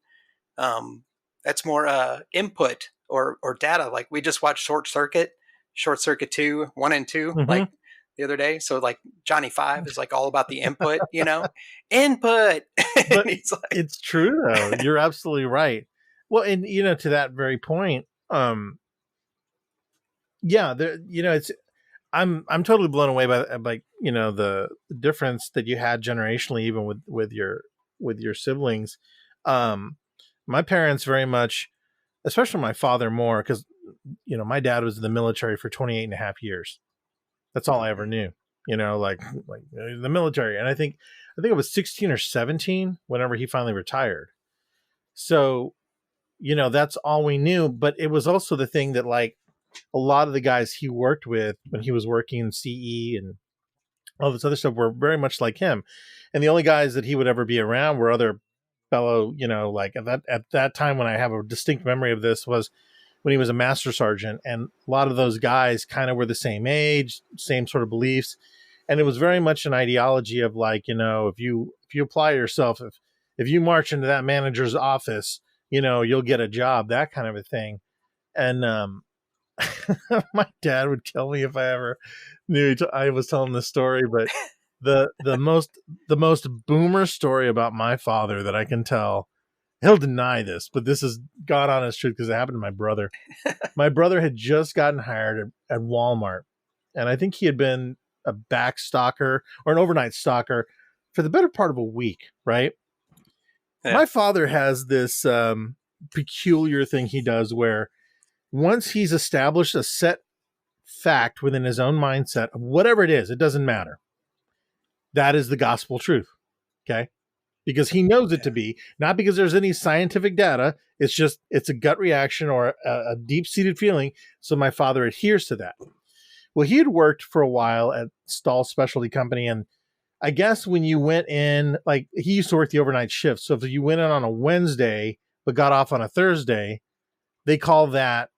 Speaker 1: Um, that's more input or data. Like we just watched Short Circuit 2, 1 and 2,
Speaker 2: Hmm.
Speaker 1: like the other day. So like Johnny Five is like all about the input, input. And
Speaker 2: But
Speaker 1: he's like,
Speaker 2: it's true though. You're absolutely right. Well, and to that very point, yeah, there, it's I'm totally blown away by the difference that you had generationally, even with your siblings. Um, my parents very much, especially my father more, because my dad was in the military for 28 and a half years. That's all I ever knew. Like the military, and I think it was 16 or 17 whenever he finally retired. So that's all we knew. But it was also the thing that like a lot of the guys he worked with when he was working in CE and all this other stuff were very much like him. And the only guys that he would ever be around were other fellow, like at that time when I have a distinct memory of this was when he was a master sergeant. And a lot of those guys kind of were the same age, same sort of beliefs. And it was very much an ideology of like, if you apply yourself, if you march into that manager's office, you'll get a job, that kind of a thing. And my dad would tell me if I ever knew I was telling this story, but the most boomer story about my father that I can tell, he'll deny this, but this is God honest truth because it happened to my brother. My brother had just gotten hired at Walmart, and I think he had been a back stalker or an overnight stalker for the better part of a week, right?
Speaker 1: yeah,
Speaker 2: My father has this peculiar thing he does where once he's established a set fact within his own mindset of whatever it is, it doesn't matter. That is the gospel truth. Okay. Because he knows it to be, not because there's any scientific data. It's a gut reaction or a deep-seated feeling. So my father adheres to that. Well, he had worked for a while at Stahl Specialty Company. And I guess when you went in, like he used to work the overnight shift. So if you went in on a Wednesday, but got off on a Thursday, they call that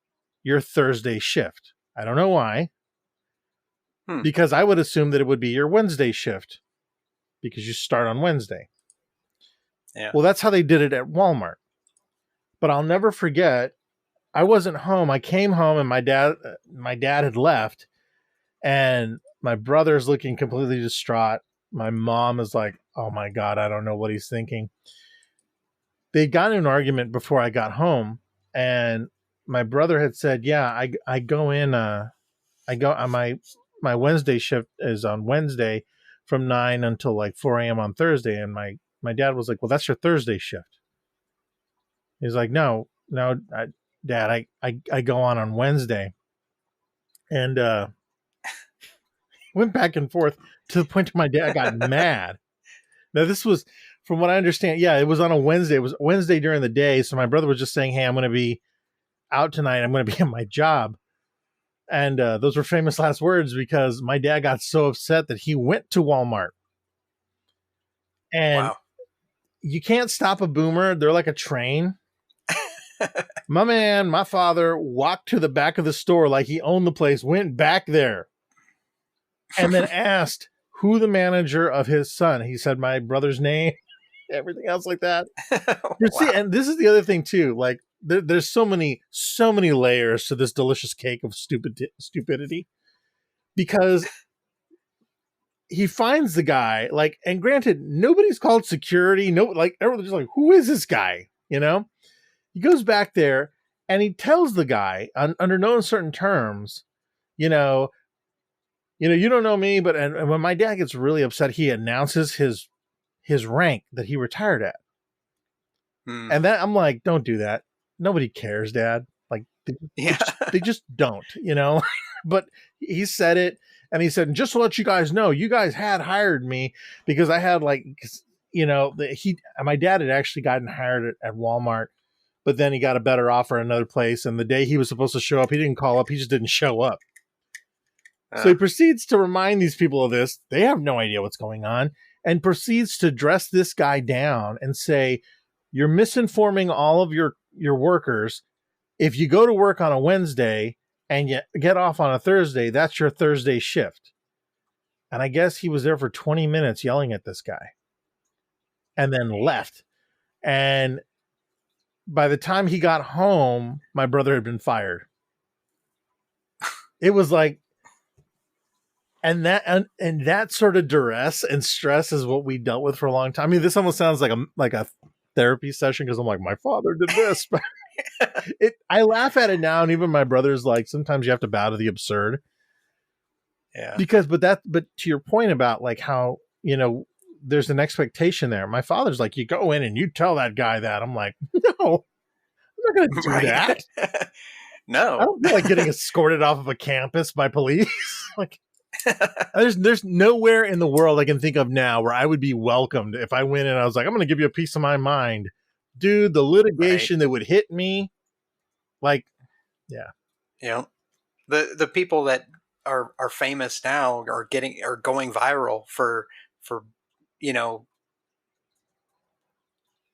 Speaker 2: your Thursday shift. I don't know why. Because I would assume that it would be your Wednesday shift because you start on Wednesday.
Speaker 1: Yeah.
Speaker 2: Well, that's how they did it at Walmart. But I'll never forget, I wasn't home. I came home and my dad had left, and my brother's looking completely distraught. My mom is like, "Oh my God, I don't know what he's thinking." They got in an argument before I got home, and my brother had said, "Yeah, I go in. I go on my Wednesday shift is on Wednesday from 9 until like 4 a.m. on Thursday." And my dad was like, "Well, that's your Thursday shift." He's like, no, Dad, I go on Wednesday. And went back and forth to the point where my dad got mad. Now, this was, from what I understand, yeah, it was on a Wednesday. It was Wednesday during the day. So my brother was just saying, "Hey, I'm going to be out tonight. I'm going to be at my job." And those were famous last words because my dad got so upset that he went to Walmart. And you can't stop a boomer. They're like a train. My father walked to the back of the store like he owned the place, went back there, and then asked who the manager of his son. He said my brother's name, everything else like that.
Speaker 1: Wow.
Speaker 2: See, and this is the other thing too. Like there's so many layers to this delicious cake of stupidity, because he finds the guy, like, and granted, nobody's called security. No, like everyone's just like, who is this guy? You know? He goes back there and he tells the guy under no uncertain terms, you know, you don't know me, but and when my dad gets really upset, he announces his rank that he retired at. And that I'm like, don't do that. Nobody cares, Dad. Like they just don't, you know. But he said it, and he said, just to let you guys know, you guys had hired me because I had like, you know, my dad had actually gotten hired at Walmart. But then he got a better offer at another place. And the day he was supposed to show up, he didn't call up. He just didn't show up. So he proceeds to remind these people of this. They have no idea what's going on. And proceeds to dress this guy down and say, "You're misinforming all of your workers. If you go to work on a Wednesday and you get off on a Thursday, that's your Thursday shift." And I guess he was there for 20 minutes yelling at this guy. And then left. And by the time he got home, my brother had been fired. It was like, and that sort of duress and stress is what we dealt with for a long time. I mean, this almost sounds like a therapy session because I'm like, my father did this. But I laugh at it now, and even my brother's like, sometimes you have to bow to the absurd.
Speaker 1: Yeah.
Speaker 2: But to your point about like how, you know, there's an expectation there. My father's like, you go in and you tell that guy that. I'm like, no. I'm not going to do that.
Speaker 1: No.
Speaker 2: I don't feel like getting escorted off of a campus by police. Like, there's nowhere in the world I can think of now where I would be welcomed if I went in and I was like, I'm going to give you a piece of my mind. Dude, the litigation that would hit me, like, yeah.
Speaker 1: You know, the people that are famous now are going viral for you know,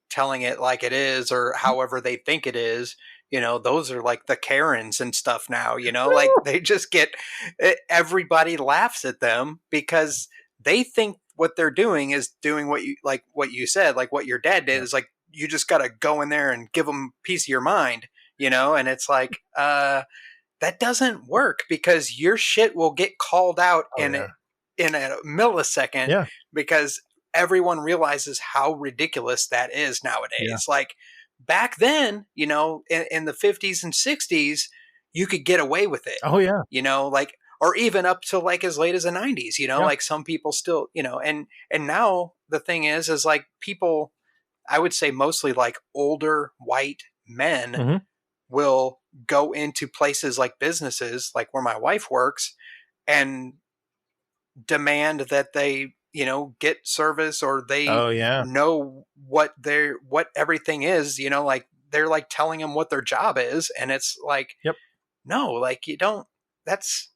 Speaker 1: telling it like it is or however they think it is. You know, those are like the Karens and stuff now, you know, like they just everybody laughs at them because they think what they're doing is doing what you said, like what your dad did is like, you just got to go in there and give them a piece of your mind, you know? And it's like, that doesn't work because your shit will get called out in a millisecond because everyone realizes how ridiculous that is nowadays. Like back then, you know, in the 50s and 60s, you could get away with it.
Speaker 2: Oh yeah.
Speaker 1: You know, like, or even up to like as late as the 90s, you know, like some people still, you know, and now the thing is like people, I would say mostly like older white men will go into places like businesses, like where my wife works, and demand that they, get service, or they
Speaker 2: Oh yeah.
Speaker 1: know what everything is, like they're like telling them what their job is. And it's like,
Speaker 2: Yep.
Speaker 1: no, like you don't, that's,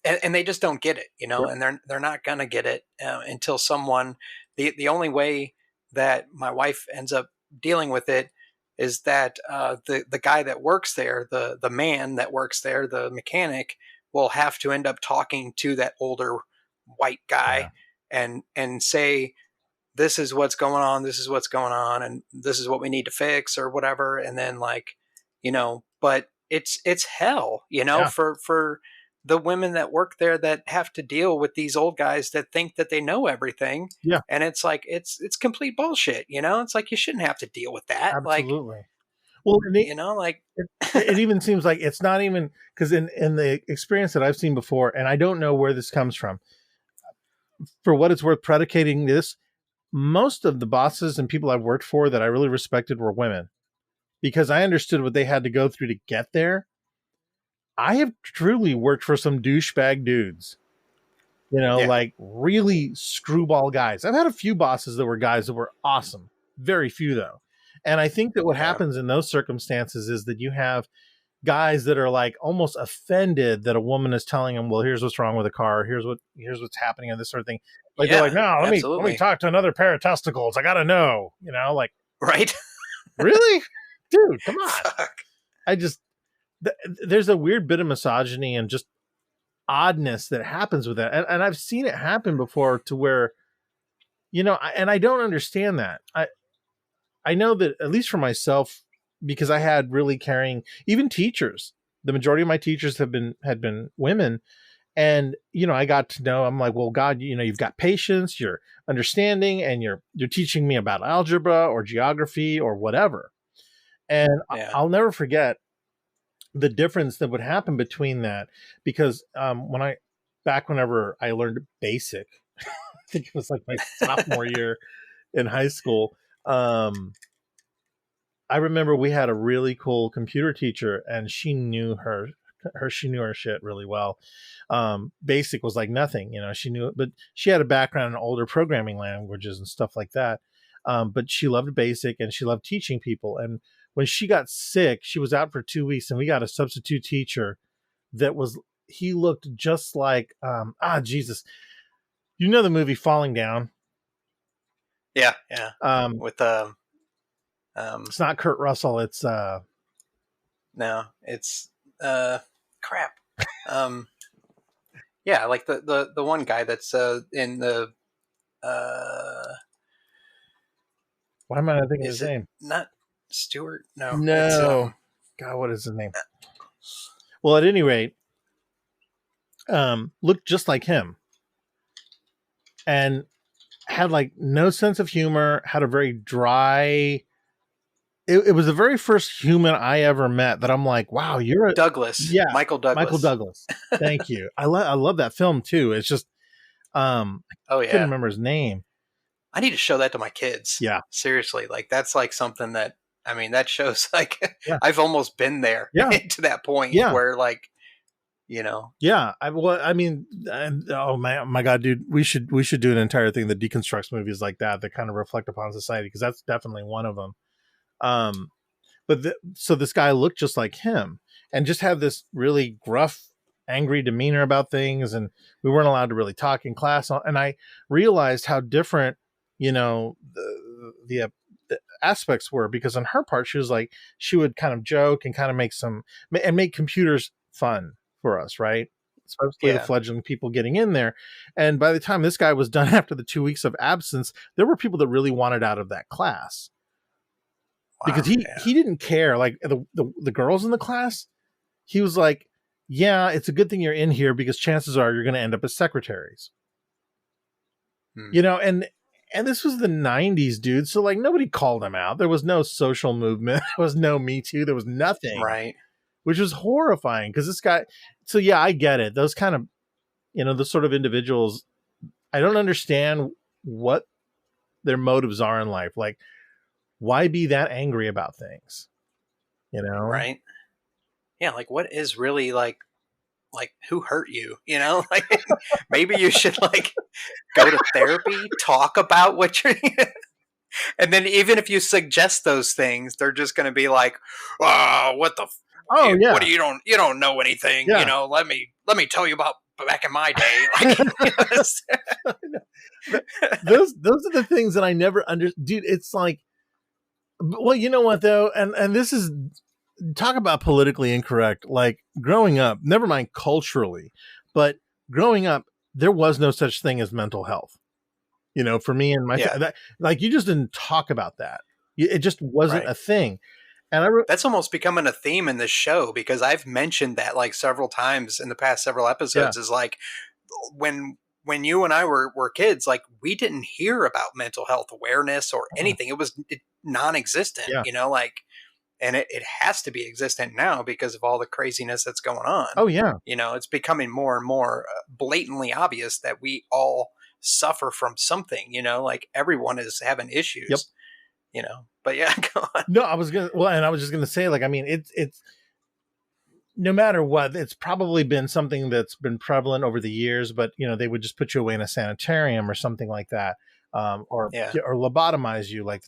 Speaker 1: and they just don't get it,
Speaker 2: Yep.
Speaker 1: and they're not gonna get it until someone. The only way that my wife ends up dealing with it is that the guy that works there, the man that works there, the mechanic, will have to end up talking to that older white
Speaker 2: Yeah.
Speaker 1: guy and say, this is what's going on, this is what's going on, and this is what we need to fix or whatever. And then, like, but it's hell,
Speaker 2: Yeah.
Speaker 1: for the women that work there, that have to deal with these old guys that think that they know everything.
Speaker 2: Yeah.
Speaker 1: And it's like, it's complete bullshit. It's like, you shouldn't have to deal with that. Like,
Speaker 2: Absolutely. Well,
Speaker 1: like,
Speaker 2: it, it even seems like it's not even, because in the experience that I've seen before, and I don't know where this comes from, for what it's worth, predicating this, most of the bosses and people I've worked for that I really respected were women, because I understood what they had to go through to get there. I have truly worked for some douchebag dudes,
Speaker 1: yeah,
Speaker 2: like really screwball guys. I've had a few bosses that were guys that were awesome, very few though. And I think that what
Speaker 1: yeah,
Speaker 2: happens in those circumstances is that you have guys that are like almost offended that a woman is telling them, well, here's what's wrong with the car, here's what's happening, and this sort of thing. Like they're like,
Speaker 1: yeah,
Speaker 2: no, let me
Speaker 1: absolutely.
Speaker 2: talk to another pair of testicles, I gotta know, like,
Speaker 1: Right.
Speaker 2: really, dude, come on.
Speaker 1: Fuck.
Speaker 2: I just there's a weird bit of misogyny and just oddness that happens with that, and I've seen it happen before, to where, and I don't understand that. I know that, at least for myself, because I had really caring, even teachers. The majority of my teachers had been women, and I got to know. I'm like, well, God, you've got patience, you're understanding, and you're teaching me about algebra or geography or whatever. And
Speaker 1: Yeah,
Speaker 2: I'll never forget the difference that would happen between that, because whenever I learned basic, I think it was like my sophomore year in high school. I remember we had a really cool computer teacher, and she knew her shit really well. Basic was like nothing, she knew it, but she had a background in older programming languages and stuff like that. But she loved basic, and she loved teaching people. And when she got sick, she was out for 2 weeks, and we got a substitute teacher that he looked just like, Jesus, the movie Falling Down.
Speaker 1: yeah, yeah.
Speaker 2: Um,
Speaker 1: With
Speaker 2: it's not Kurt Russell. It's
Speaker 1: no, it's crap. Um, yeah, like the one guy that's in the uh,
Speaker 2: why am I not thinking of
Speaker 1: is
Speaker 2: his
Speaker 1: it
Speaker 2: name?
Speaker 1: not Stewart? No, it's
Speaker 2: No, God, what is his name? Well, at any rate, looked just like him, and had like no sense of humor. Had a very dry. It was the very first human I ever met that I'm like, wow, you're a
Speaker 1: Douglas,
Speaker 2: yeah,
Speaker 1: Michael
Speaker 2: Michael
Speaker 1: Douglas.
Speaker 2: Douglas. Thank you. I love that film too. It's just I
Speaker 1: Oh
Speaker 2: couldn't
Speaker 1: yeah,
Speaker 2: remember his name.
Speaker 1: I need to show that to my kids.
Speaker 2: Yeah,
Speaker 1: Seriously, like that's like something that, I mean, that shows like
Speaker 2: yeah,
Speaker 1: I've almost been there
Speaker 2: yeah,
Speaker 1: to that point
Speaker 2: yeah.
Speaker 1: where, like,
Speaker 2: Yeah, I mean, oh my God, dude, we should do an entire thing that deconstructs movies like that kind of reflect upon society, because that's definitely one of them. Um, so this guy looked just like him, and just had this really gruff, angry demeanor about things, and we weren't allowed to really talk in class. And I realized how different, the aspects were, because on her part, she was like, she would kind of joke and kind of make computers fun for us, right? Especially the
Speaker 1: yeah,
Speaker 2: fledgling people getting in there. And by the time this guy was done, after the 2 weeks of absence, there were people that really wanted out of that class, because
Speaker 1: wow, yeah,
Speaker 2: he didn't care. Like the girls in the class, he was like, yeah, it's a good thing you're in here, because chances are you're going to end up as secretaries.
Speaker 1: hmm.
Speaker 2: And this was the 90s, dude. So like nobody called him out. There was no social movement. There was no Me Too. There was nothing,
Speaker 1: Right,
Speaker 2: which was horrifying, because this guy. So yeah, I get it. Those kind of, the sort of individuals, I don't understand what their motives are in life. Like, why be that angry about things? you know?
Speaker 1: Right. Yeah. Like, what is really like who hurt you? You know, like maybe you should like go to therapy, talk about what you're, and then even if you suggest those things, they're just going to be like, "Oh, what the,
Speaker 2: Oh
Speaker 1: what
Speaker 2: yeah.
Speaker 1: do you don't know anything? You
Speaker 2: Yeah.
Speaker 1: know, let me tell you about back in my day." Like,
Speaker 2: Those are the things that I never dude, it's like, well, you know what though? And this is, talk about politically incorrect. Like growing up, never mind culturally, but growing up, there was no such thing as mental health. You know, for me and my
Speaker 1: yeah,
Speaker 2: that, like you just didn't talk about that. It just wasn't
Speaker 1: right.
Speaker 2: a thing. And
Speaker 1: That's almost becoming a theme in this show because I've mentioned that like several times in the past several
Speaker 2: yeah,
Speaker 1: episodes. Is like when you and I were kids, like we didn't hear about mental health awareness or
Speaker 2: mm,
Speaker 1: anything. It was non-existent,
Speaker 2: yeah,
Speaker 1: you know, like, and it has to be existent now because of all the craziness that's going on.
Speaker 2: oh yeah,
Speaker 1: You know, it's becoming more and more blatantly obvious that we all suffer from something, you know, like everyone is having
Speaker 2: yep.
Speaker 1: issues, you know, but yeah, go on.
Speaker 2: No, I was gonna, well, and I was just gonna say, like, I mean, it's no matter what, it's probably been something that's been prevalent over the years, but you know, they would just put you away in a sanitarium or something like that,
Speaker 1: Yeah.
Speaker 2: or lobotomize you, like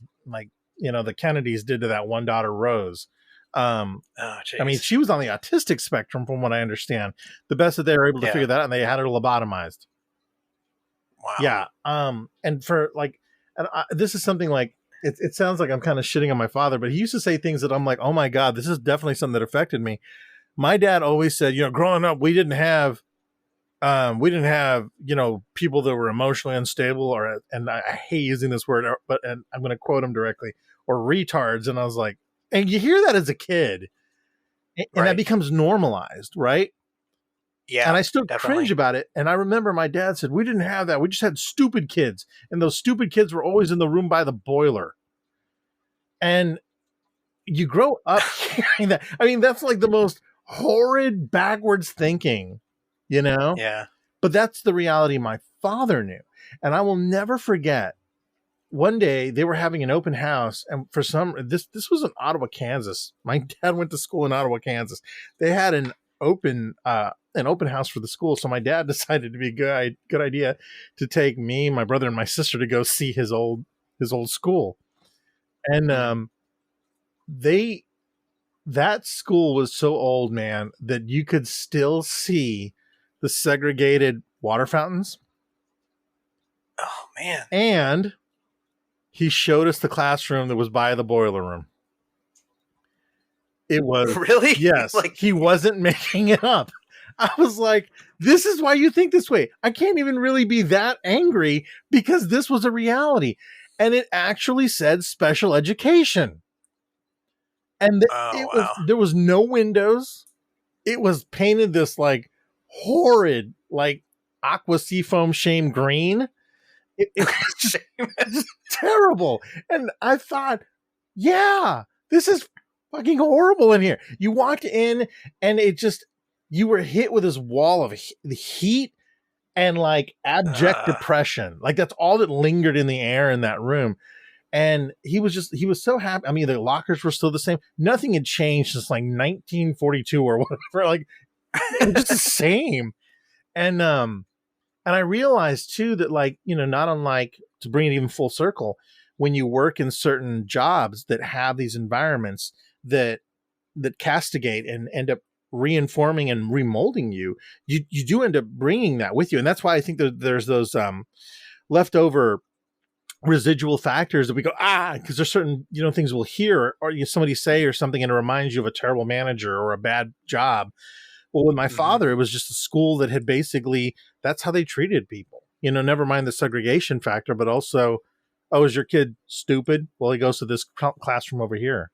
Speaker 2: you know the Kennedys did to that one daughter Rose.
Speaker 1: Oh,
Speaker 2: I mean,
Speaker 1: jeez.
Speaker 2: she was on the autistic spectrum, from what I understand. The best that they were able to
Speaker 1: Yeah.
Speaker 2: figure that out, and they had her lobotomized.
Speaker 1: Wow.
Speaker 2: Yeah, and for like, and this is something like. It sounds like I'm kind of shitting on my father, but he used to say things that I'm like, oh my God, this is definitely something that affected me. My dad always said, you know, growing up, we didn't have, you know, people that were emotionally unstable or, and I hate using this word, but, and I'm going to quote him directly, or retards. And I was like, and you hear that as a kid and that
Speaker 1: Right.
Speaker 2: becomes normalized, right? And
Speaker 1: Yeah,
Speaker 2: I still cringe
Speaker 1: definitely.
Speaker 2: about it. And I remember my dad said, we didn't have that. We just had stupid kids. And those stupid kids were always in the room by the boiler. And you grow up hearing that. I mean, that's like the most horrid backwards thinking, you know?
Speaker 1: Yeah.
Speaker 2: But that's the reality my father knew. And I will never forget, one day they were having an open house, and for some, this was in Ottawa, Kansas. My dad went to school in Ottawa, Kansas. They had an open house for the school. So my dad decided to be a good idea to take me, my brother, and my sister to go see his old school. And
Speaker 1: Mhm.
Speaker 2: they that school was so old, man, that you could still see the segregated water fountains.
Speaker 1: Oh man.
Speaker 2: And he showed us the classroom that was by the boiler room. It was,
Speaker 1: Really?
Speaker 2: yes,
Speaker 1: Like,
Speaker 2: he wasn't making it up. I was like, this is why you think this way. I can't even really be that angry because this was a reality. And it actually said special education. And
Speaker 1: oh wow.
Speaker 2: there was no windows. It was painted this like horrid, like aqua seafoam shame green. It was
Speaker 1: Shame.
Speaker 2: just terrible. And I thought, yeah, this is fucking horrible in here. You walked in and it just, you were hit with this wall of heat and like abject
Speaker 1: Uh,
Speaker 2: depression. Like that's all that lingered in the air in that room. And he was so happy. I mean, the lockers were still the same. Nothing had changed since like 1942 or whatever. Like it was just the same. And I realized too that, like, you know, not unlike, to bring it even full circle, when you work in certain jobs that have these environments that castigate and end up reinforming and remolding you, you do end up bringing that with you. And that's why I think that there's those leftover residual factors that we go, because there's certain, you know, things we'll hear or somebody say or something, and it reminds you of a terrible manager or a bad job. Well, with my
Speaker 1: mhm.
Speaker 2: father, it was just a school that had basically, that's how they treated people. You know, never mind the segregation factor, but also, oh, is your kid stupid? Well, he goes to this classroom over here,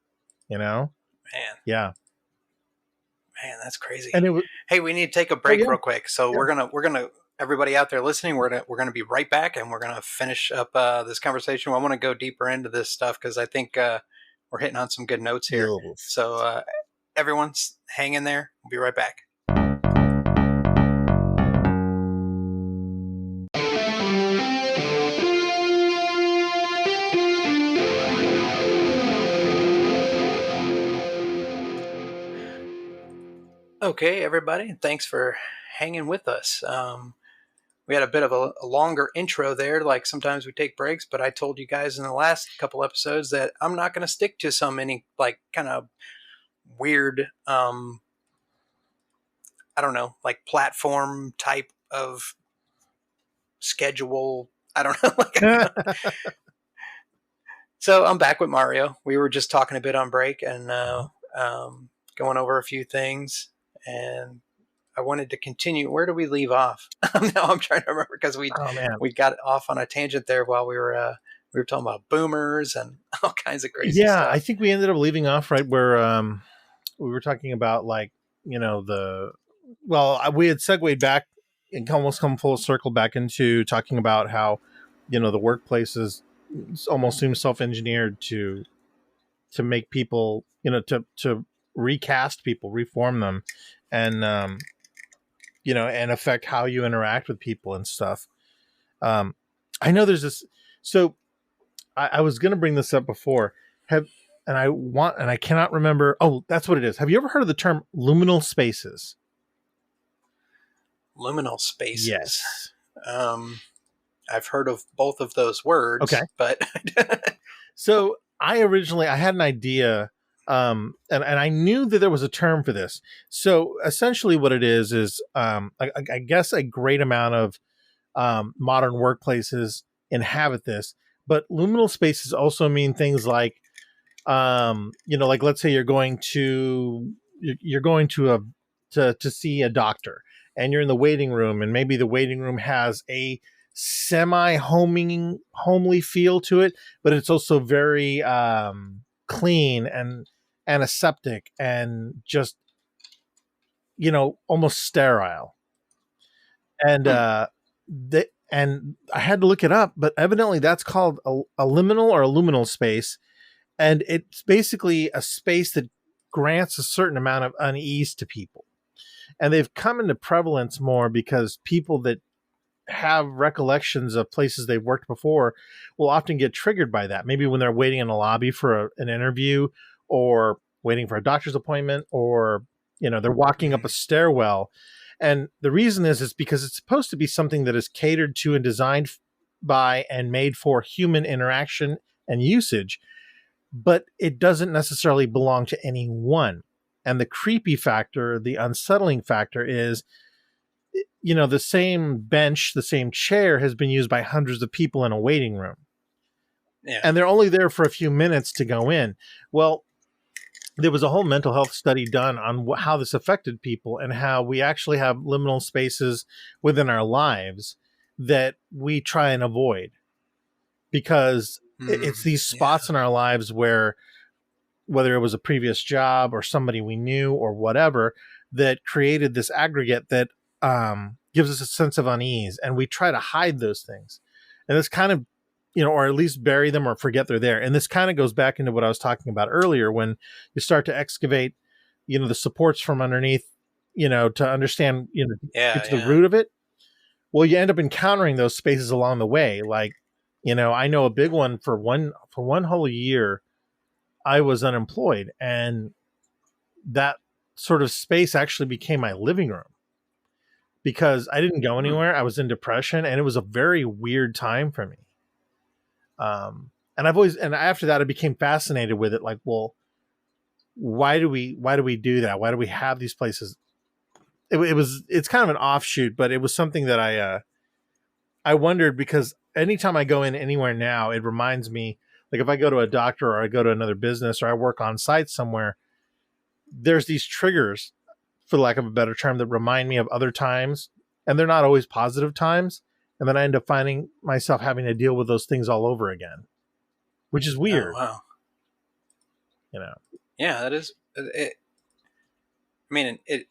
Speaker 2: you know?
Speaker 1: Man,
Speaker 2: Yeah.
Speaker 1: man, that's crazy.
Speaker 2: And it was,
Speaker 1: Hey, we need to take a
Speaker 2: oh,
Speaker 1: break
Speaker 2: yeah,
Speaker 1: real quick. So
Speaker 2: yeah.
Speaker 1: we're gonna everybody out there listening, we're gonna be right back, and we're gonna finish up this conversation. I want to go deeper into this stuff because I think we're hitting on some good notes here.
Speaker 2: Yes.
Speaker 1: So everyone's hang in there. We'll be right back. Okay, everybody, thanks for hanging with us. We had a bit of a longer intro there. Like sometimes we take breaks, but I told you guys in the last couple episodes that I'm not going to stick to any like kind of weird, I don't know, like platform type of schedule. I don't know. So I'm back with Mario. We were just talking a bit on break and going over a few things, and I wanted to continue. Where do we leave off? Now I'm trying to remember because
Speaker 2: Oh man.
Speaker 1: we got off on a tangent there while we were talking about boomers and all kinds of crazy
Speaker 2: Yeah, I
Speaker 1: stuff.
Speaker 2: think we ended up leaving off right where we were talking about, like, the we had segued back and almost come full circle back into talking about how the workplaces almost seem self-engineered to make people, to recast people, reform them, and and affect how you interact with people and stuff. I know there's this. So I was going to bring this up before. Have and I cannot remember. Oh, that's what it is. Have you ever heard of the term luminal spaces?
Speaker 1: Luminal spaces.
Speaker 2: Yes.
Speaker 1: I've heard of both of those
Speaker 2: Okay.
Speaker 1: words, but
Speaker 2: So I had an idea, and I knew that there was a term for this. So essentially, what it is I guess a great amount of modern workplaces inhabit this, but luminal spaces also mean things like, like, let's say you're going to to see a doctor, and you're in the waiting room, and maybe the waiting room has a semi homely feel to it, but it's also very clean and antiseptic and just almost sterile. And
Speaker 1: hmm,
Speaker 2: and I had to look it up, but evidently that's called a liminal or a luminal space, and it's basically a space that grants a certain amount of unease to people. And they've come into prevalence more because people that have recollections of places they've worked before will often get triggered by that. Maybe when they're waiting in a lobby for an interview, or waiting for a doctor's appointment, or they're walking up a
Speaker 1: hmm,
Speaker 2: stairwell. And the reason is because it's supposed to be something that is catered to and designed by and made for human interaction and usage, but it doesn't necessarily belong to anyone. And the creepy factor, the unsettling factor is, the same bench, the same chair has been used by hundreds of people in a waiting room.
Speaker 1: yeah.
Speaker 2: And they're only there for a few minutes to go in. Well, there was a whole mental health study done on how this affected people, and how we actually have liminal spaces within our lives that we try and avoid, because it's these
Speaker 1: Yeah.
Speaker 2: spots in our lives where, whether it was a previous job or somebody we knew or whatever, that created this aggregate that gives us a sense of unease, and we try to hide those things. And this kind of, or at least bury them or forget they're there. And this kind of goes back into what I was talking about earlier, when you start to excavate, the supports from underneath, to understand, get
Speaker 1: Yeah.
Speaker 2: to the
Speaker 1: Yeah.
Speaker 2: root of it. Well, you end up encountering those spaces along the way. Like, I know a big one for one whole year I was unemployed, and that sort of space actually became my living room, because I didn't go
Speaker 1: Hmm.
Speaker 2: anywhere. I was in depression, and it was a very weird time for me. And I've always, and after that, I became fascinated with it. Like, well, why do we do that? Why do we have these places? It's kind of an offshoot, but it was something that I wondered, because anytime I go in anywhere now, it reminds me, like if I go to a doctor, or I go to another business, or I work on site somewhere, there's these triggers, for lack of a better term, that remind me of other times, and they're not always positive times. And then I end up finding myself having to deal with those things all over again, which is
Speaker 1: Oh
Speaker 2: weird,
Speaker 1: wow.
Speaker 2: you know.
Speaker 1: Yeah, that is. I mean, it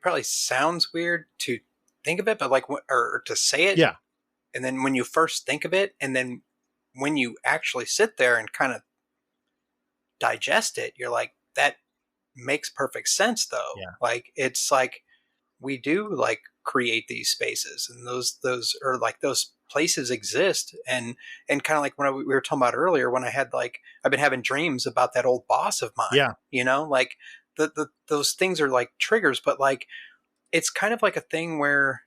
Speaker 1: probably sounds weird to think of it, but like, or to say it,
Speaker 2: Yeah,
Speaker 1: and then when you first think of it, and then when you actually sit there and kind of digest it, you're like, that makes perfect sense though.
Speaker 2: yeah,
Speaker 1: Like it's like we do like create these spaces, and those or like those places exist, and kind of like when we were talking about earlier, when I had like I've been having dreams about that old boss of mine,
Speaker 2: yeah,
Speaker 1: like those things are like triggers, but like it's kind of like a thing where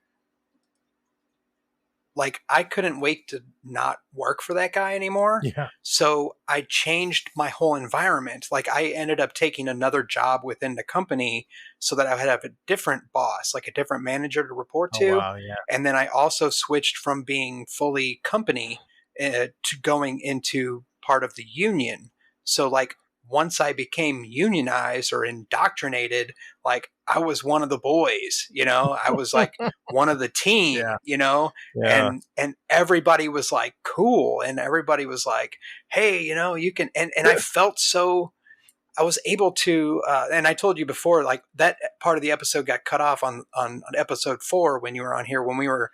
Speaker 1: like I couldn't wait to not work for that guy anymore.
Speaker 2: Yeah.
Speaker 1: So I changed my whole environment. Like I ended up taking another job within the company so that I would have a different boss, like a different manager to report
Speaker 2: Oh
Speaker 1: to.
Speaker 2: wow. Yeah.
Speaker 1: And then I also switched from being fully company to going into part of the union. So like once I became unionized or indoctrinated, like I was one of the boys, you know, I was like one of the team,
Speaker 2: Yeah.
Speaker 1: you know,
Speaker 2: Yeah.
Speaker 1: and everybody was like cool, and everybody was like, hey, you know, you can, and I felt so, I was able to and I told you before, like that part of the episode got cut off on episode 4 when you were on here, when we were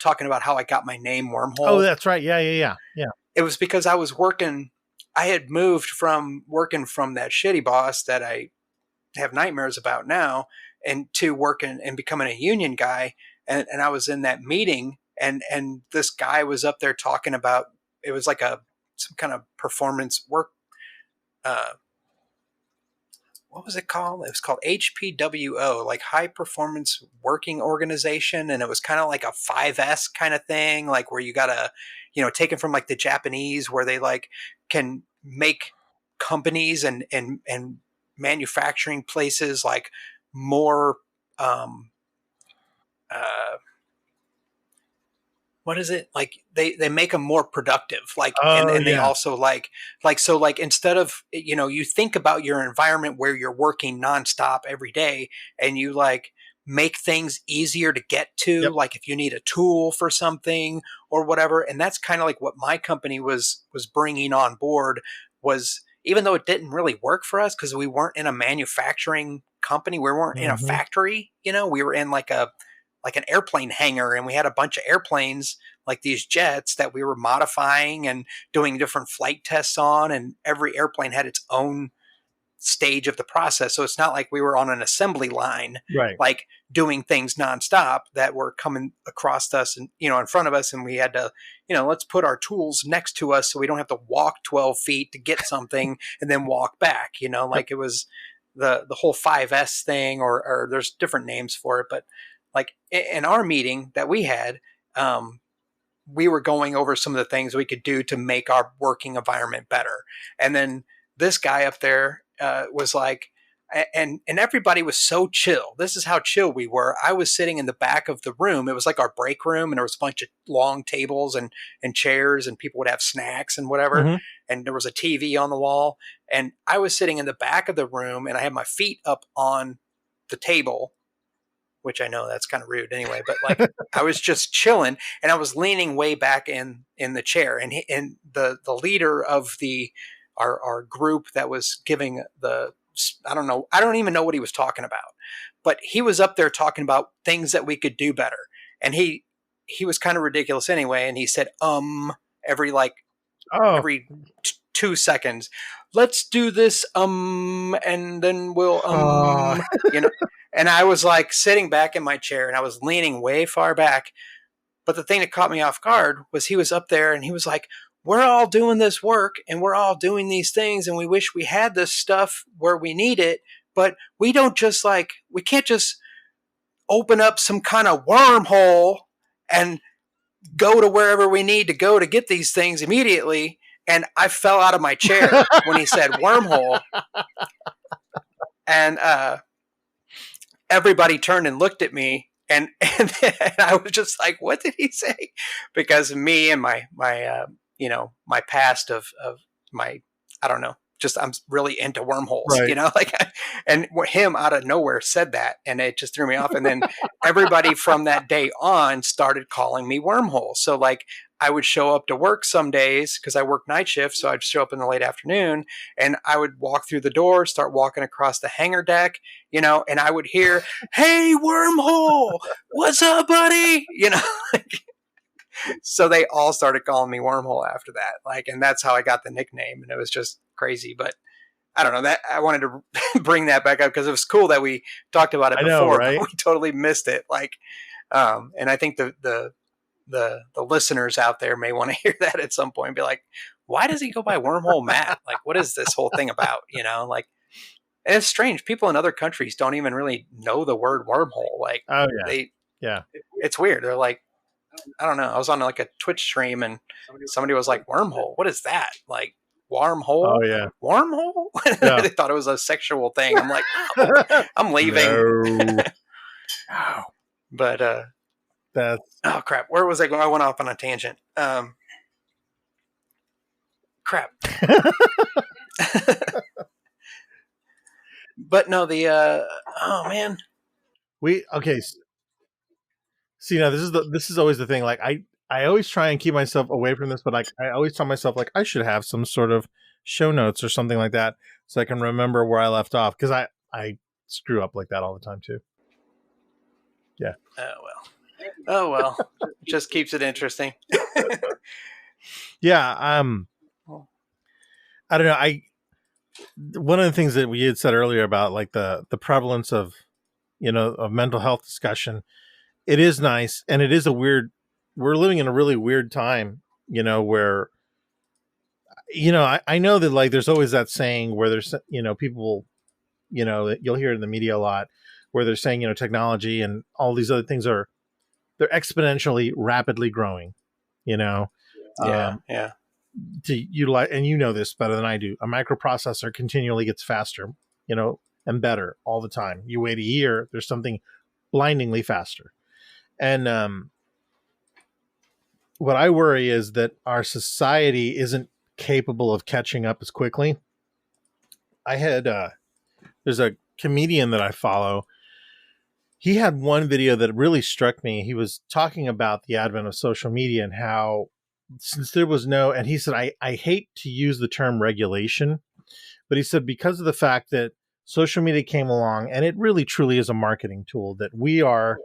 Speaker 1: talking about how I got my name
Speaker 2: Oh,
Speaker 1: Wormhole.
Speaker 2: that's right. Yeah. Yeah. Yeah. Yeah.
Speaker 1: It was because I was working, I had moved from working from that shitty boss that I have nightmares about now, and to working and becoming a union guy. And I was in that meeting, and this guy was up there talking about, it was like a some kind of performance work, uh, what was it called? It was called HPWO, like High Performance Working Organization, and it was kind of like a 5S kind of thing, like where you gotta, you know, taken from like the Japanese, where they like can make companies and manufacturing places like more um uh what is it, like they make them more productive, like,
Speaker 2: Oh
Speaker 1: and they
Speaker 2: yeah.
Speaker 1: also like so like instead of, you know, you think about your environment where you're working nonstop every day, and you like make things easier to get to,
Speaker 2: Yep.
Speaker 1: like if you need a tool for something or whatever. And that's kind of like what my company was bringing on board, was even though it didn't really work for us because we weren't in a manufacturing company, we weren't in a
Speaker 2: Mm-hmm.
Speaker 1: factory, you know, we were in like an airplane hangar, and we had a bunch of airplanes, like these jets that we were modifying and doing different flight tests on, and every airplane had its own stage of the process. So it's not like we were on an assembly line,
Speaker 2: Right.
Speaker 1: like doing things nonstop that were coming across us and, you know, in front of us, and we had to, you know, let's put our tools next to us so we don't have to walk 12 feet to get something and then walk back, you know,
Speaker 2: Yep.
Speaker 1: like it was the whole 5S thing, or there's different names for it. But like in our meeting that we had, we were going over some of the things we could do to make our working environment better. And then this guy up there was like, and everybody was so chill. This is how chill we were. I was sitting in the back of the room. It was like our break room, and there was a bunch of long tables and chairs, and people would have snacks and whatever.
Speaker 2: Mm-hmm.
Speaker 1: And there was a TV on the wall. And I was sitting in the back of the room, and I had my feet up on the table, which I know that's kind of rude anyway, but like I was just chilling, and I was leaning way back in the chair, and the leader of the our group that was giving the, I don't know, I don't even know what he was talking about, but he was up there talking about things that we could do better. And he was kind of ridiculous anyway, and he said every like
Speaker 2: Oh.
Speaker 1: every 2 seconds, let's do this and then we'll
Speaker 2: Oh.
Speaker 1: you know. And I was like sitting back in my chair, and I was leaning way far back. But the thing that caught me off guard was he was up there, and he was like, we're all doing this work, and we're all doing these things, and we wish we had this stuff where we need it, but we don't just like, we can't just open up some kind of wormhole and go to wherever we need to go to get these things immediately. And I fell out of my chair when he said wormhole. And everybody turned and looked at me, and I was just like, what did he say? Because me and my you know, my past of my, I don't know, just I'm really into wormholes, you
Speaker 2: Right.
Speaker 1: know, like, and him out of nowhere said that, and it just threw me off. And then everybody from that day on started calling me wormhole. So like I would show up to work some days because I work night shift, so I'd show up in the late afternoon, and I would walk through the door, start walking across the hangar deck, you know, and I would hear, "Hey, wormhole, what's up, buddy?" You know, so they all started calling me wormhole after that, like, and that's how I got the nickname, and it was just crazy. But I don't know, that I wanted to bring that back up because it was cool that we talked about it
Speaker 2: I know,
Speaker 1: before, but
Speaker 2: right?
Speaker 1: we totally missed it. Like, and I think the listeners out there may want to hear that at some point and be like, why does he go by Wormhole Matt? Like, what is this whole thing about? You know, like, And it's strange. People in other countries don't even really know the word wormhole. Like
Speaker 2: Oh yeah,
Speaker 1: they,
Speaker 2: yeah.
Speaker 1: it's weird. They're like, I don't know. I was on like a Twitch stream and somebody was like, wormhole. What is that? Like
Speaker 2: Oh
Speaker 1: wormhole?
Speaker 2: yeah,
Speaker 1: Wormhole?
Speaker 2: yeah.
Speaker 1: They thought it was a sexual thing. I'm like, no, I'm leaving.
Speaker 2: No. Wow.
Speaker 1: But
Speaker 2: That's
Speaker 1: oh crap, where was I going? I went off on a tangent. Crap. But no, the oh man.
Speaker 2: we okay. See, now this is always the thing. Like I always try and keep myself away from this, but like I always tell myself like I should have some sort of show notes or something like that so I can remember where I left off, because I screw up like that all the time too. Yeah.
Speaker 1: Oh well. Oh well. Just keeps it interesting.
Speaker 2: Yeah. I don't know. One of the things that we had said earlier about like the prevalence of of mental health discussion, it is nice, and it is a weird. We're living in a really weird time, where I know that like there's always that saying where there's people you'll hear it in the media a lot where they're saying technology and all these other things they're exponentially rapidly growing, you know
Speaker 1: Yeah,
Speaker 2: um,
Speaker 1: yeah.
Speaker 2: to utilize, and this better than I do, a microprocessor continually gets faster, and better all the time. You wait a year, there's something blindingly faster. And what I worry is that our society isn't capable of catching up as quickly. I had there's a comedian that I follow. He had one video that really struck me. He was talking about the advent of social media and how, since there was no, and he said, I hate to use the term regulation, but he said, because of the fact that social media came along, and it really truly is a marketing tool, that we are.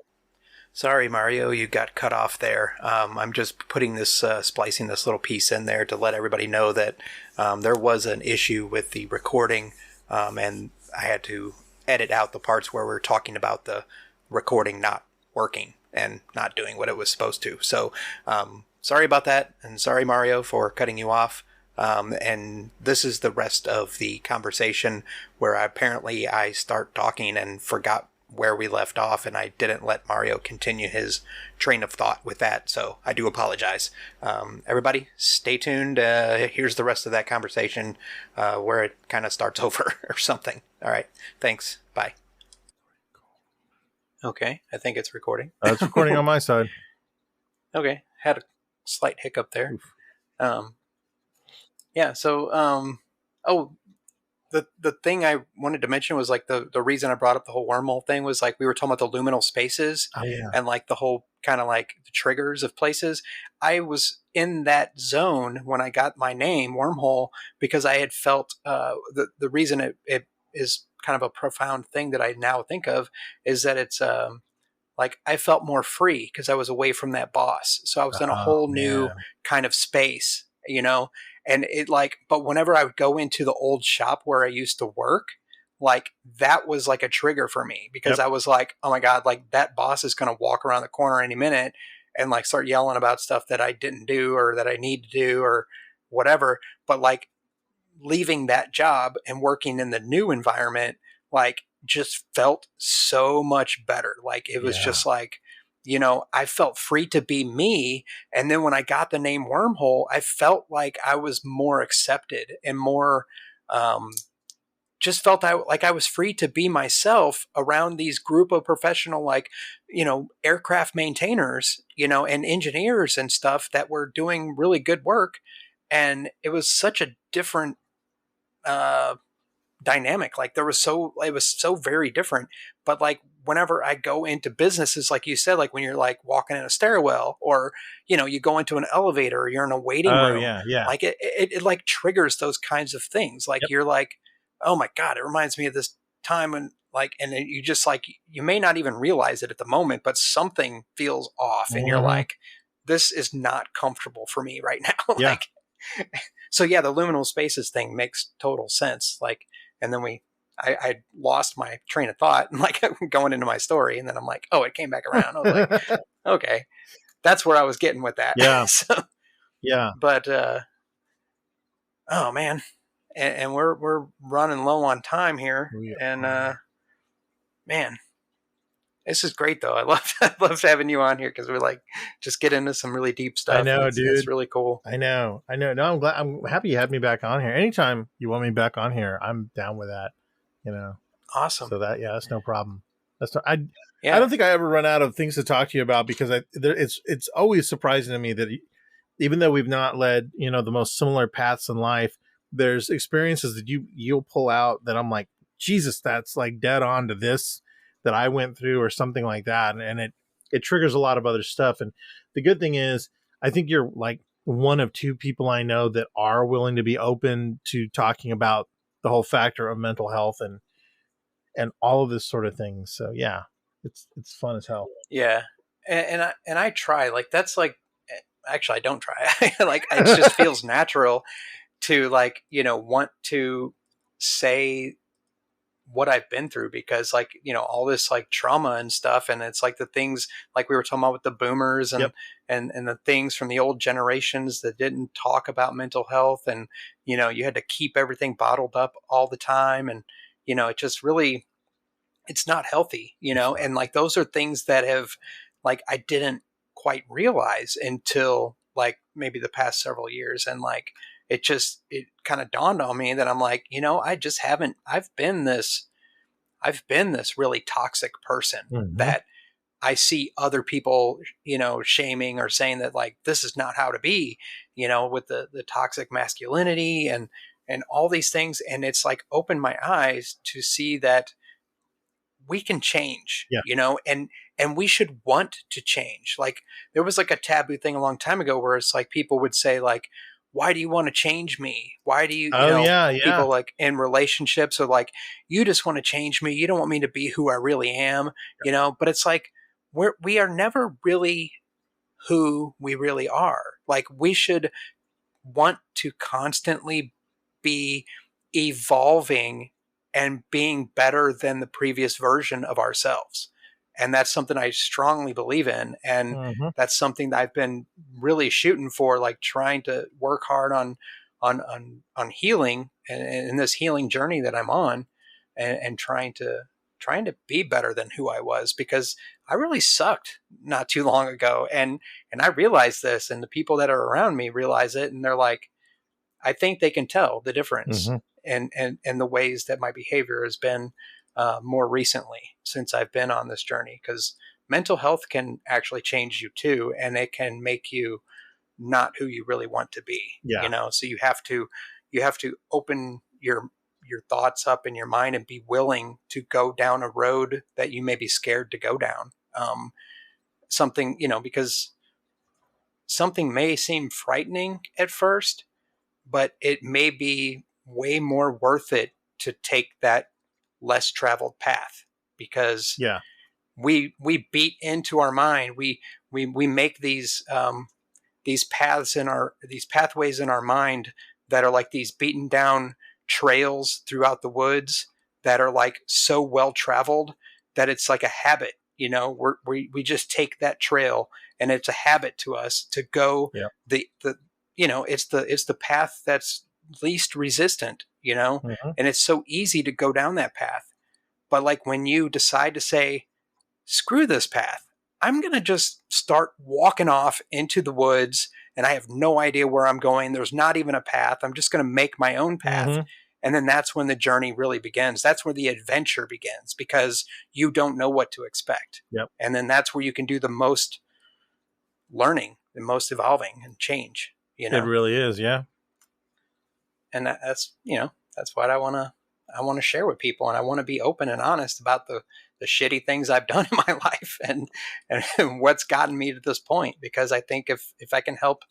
Speaker 1: Sorry, Mario, you got cut off there. I'm just putting this, splicing this little piece in there to let everybody know that there was an issue with the recording, and I had to edit out the parts where we're talking about the recording not working and not doing what it was supposed to. So sorry about that, and sorry, Mario, for cutting you off. And this is the rest of the conversation where apparently I start talking and forgot where we left off, and I didn't let Mario continue his train of thought with that, so I do apologize. Everybody, stay tuned. Here's the rest of that conversation where it kind of starts over or something. All right, thanks. Bye. Okay, I think it's recording.
Speaker 2: It's recording on my side.
Speaker 1: Okay, had a slight hiccup there. Yeah, so, oh, the thing I wanted to mention was like the reason I brought up the whole wormhole thing was like we were talking about the luminal spaces.
Speaker 2: Oh, yeah.
Speaker 1: And like the whole kind of like the triggers of places. I was in that zone when I got my name wormhole because I had felt the reason it is kind of a profound thing that I now think of is that it's like I felt more free because I was away from that boss. So I was in a whole new kind of space, and it like, but whenever I would go into the old shop where I used to work, like that was like a trigger for me because I was like, oh my God, like that boss is going to walk around the corner any minute and like start yelling about stuff that I didn't do or that I need to do or whatever. But like leaving that job and working in the new environment, like just felt so much better. Like it was just like, I felt free to be me. And then when I got the name Wormhole, I felt like I was more accepted and more, just felt like I was free to be myself around these group of professional, like, aircraft maintainers, and engineers and stuff that were doing really good work. And it was such a different, dynamic. Like it was so very different. But like whenever I go into businesses, like you said, like when you're like walking in a stairwell or, you go into an elevator or you're in a waiting room, like it like triggers those kinds of things. Like you're like, oh my God, it reminds me of this time when like, and you just like, you may not even realize it at the moment, but something feels off and you're like, this is not comfortable for me right now. Like, so yeah, the liminal spaces thing makes total sense. Like, and then I lost my train of thought and like going into my story. And then I'm like, oh, it came back around. I was like, okay, that's where I was getting with that.
Speaker 2: Yeah.
Speaker 1: So,
Speaker 2: yeah.
Speaker 1: But, oh man. and we're running low on time here.
Speaker 2: We
Speaker 1: And
Speaker 2: are.
Speaker 1: man, this is great though. I love I love having you on here because we're like just get into some really deep
Speaker 2: I
Speaker 1: stuff, and
Speaker 2: know,
Speaker 1: it's
Speaker 2: dude.
Speaker 1: really cool.
Speaker 2: I know. No, I'm glad. I'm happy you had me back on here. Anytime you want me back on here, I'm down with that. You know.
Speaker 1: Awesome.
Speaker 2: So that, yeah, that's no problem. That's no, I
Speaker 1: Yeah.
Speaker 2: don't think I ever run out of things to talk to you about, because it's always surprising to me that even though we've not led, the most similar paths in life, there's experiences that you'll pull out that I'm like, Jesus, that's like dead on to this that I went through, or something like that. And it triggers a lot of other stuff. And the good thing is, I think you're like one of two people I know that are willing to be open to talking about the whole factor of mental health and all of this sort of thing. So yeah, it's fun as hell.
Speaker 1: Yeah. And I try, like, that's like, actually I don't try. Like, it just feels natural to, like, want to say what I've been through, because, like, all this like trauma and stuff, and it's like the things like we were talking about with the boomers, and
Speaker 2: Yep.
Speaker 1: and the things from the old generations that didn't talk about mental health, and you had to keep everything bottled up all the time, and it just really, it's not healthy,
Speaker 2: It's not.
Speaker 1: and like those are things that have, like, I didn't quite realize until like maybe the past several years, and like it kind of dawned on me that I'm like, I just haven't, I've been this really toxic person
Speaker 2: Mm-hmm.
Speaker 1: that I see other people, shaming or saying that, like, this is not how to be, with the toxic masculinity and all these things. And it's like opened my eyes to see that we can change,
Speaker 2: Yeah.
Speaker 1: and we should want to change. Like, there was like a taboo thing a long time ago where it's like people would say, like, why do you want to change me? Why do you,
Speaker 2: Oh yeah, yeah.
Speaker 1: people like in relationships are like, you just want to change me. You don't want me to be who I really am, but it's like, we are never really who we really are. Like, we should want to constantly be evolving and being better than the previous version of ourselves. And that's something I strongly believe in. And
Speaker 2: Mm-hmm.
Speaker 1: that's something that I've been really shooting for, like trying to work hard on healing, and in this healing journey that I'm on, and trying to be better than who I was, because I really sucked not too long ago. And I realize this, and the people that are around me realize it, and they're like, I think they can tell the difference,
Speaker 2: Mm-hmm.
Speaker 1: and the ways that my behavior has been, more recently since I've been on this journey. Because mental health can actually change you too, and it can make you not who you really want to be.
Speaker 2: Yeah.
Speaker 1: So you have to open your thoughts up in your mind and be willing to go down a road that you may be scared to go down. Something, because something may seem frightening at first, but it may be way more worth it to take that less traveled path, because
Speaker 2: Yeah.
Speaker 1: we beat into our mind. We make these pathways in our mind that are like these beaten down trails throughout the woods that are like so well traveled that it's like a habit. We just take that trail, and it's a habit to us to go
Speaker 2: Yeah.
Speaker 1: the it's the path that's least resistant,
Speaker 2: Mm-hmm.
Speaker 1: and it's so easy to go down that path. But like when you decide to say, screw this path, I'm going to just start walking off into the woods, and I have no idea where I'm going. There's not even a path. I'm just going to make my own path.
Speaker 2: Mm-hmm.
Speaker 1: And then that's when the journey really begins. That's where the adventure begins, because you don't know what to expect.
Speaker 2: Yep.
Speaker 1: And then that's where you can do the most learning, the most evolving and change,
Speaker 2: It really is. Yeah.
Speaker 1: and that's what I want to share with people, and I want to be open and honest about the shitty things I've done in my life, and what's gotten me to this point, because I think if I can help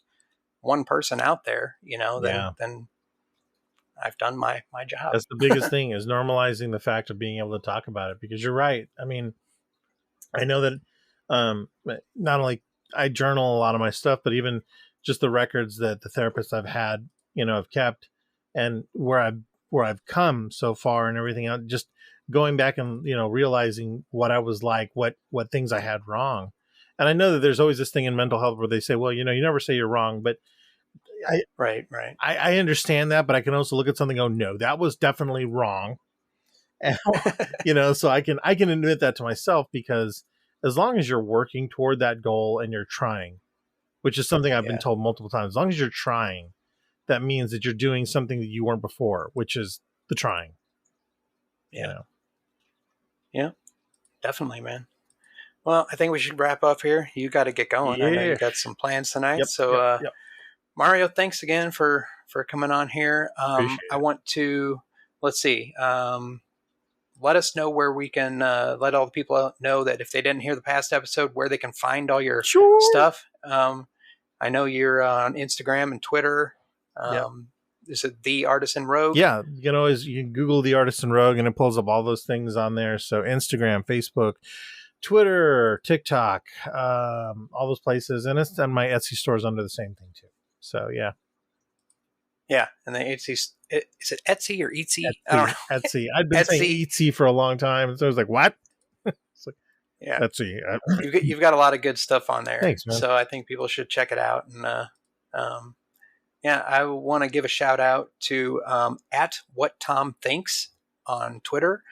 Speaker 1: one person out there, then
Speaker 2: Yeah.
Speaker 1: I've done my job.
Speaker 2: That's the biggest thing, is normalizing the fact of being able to talk about it, because you're right. I mean, I know that not only I journal a lot of my stuff, but even just the records that the therapists I've had, have kept, and where I've come so far and everything else, just going back and, realizing what I was like, what things I had wrong. And I know that there's always this thing in mental health where they say, well, you never say you're wrong, but
Speaker 1: Right.
Speaker 2: I understand that, but I can also look at something and go, no, that was definitely wrong. And, so I can admit that to myself, because as long as you're working toward that goal and you're trying, which is something I've been told multiple times, as long as you're trying, that means that you're doing something that you weren't before, which is the trying.
Speaker 1: Yeah. Yeah, definitely, man. Well, I think we should wrap up here. You got to get going. I know you got some plans tonight.
Speaker 2: Yep.
Speaker 1: Mario, thanks again for coming on here.
Speaker 2: Appreciate
Speaker 1: I
Speaker 2: it.
Speaker 1: want to, let's see, let us know where we can let all the people know that if they didn't hear the past episode, where they can find all your stuff. I know you're on Instagram and Twitter. Is it The Artisan Rogue?
Speaker 2: Yeah, you can Google The Artisan Rogue and it pulls up all those things on there. So Instagram, Facebook, Twitter, TikTok, all those places. And my Etsy store is under the same thing too. So yeah.
Speaker 1: Yeah, and the Etsy, is it Etsy or Etsy? I don't know.
Speaker 2: Etsy. I'd been saying Etsy for a long time. So I was like, what?
Speaker 1: Yeah,
Speaker 2: Etsy.
Speaker 1: You've got a lot of good stuff on there.
Speaker 2: Thanks, man.
Speaker 1: So I think people should check it out. And I want to give a shout out to at What Tom Thinks on Twitter.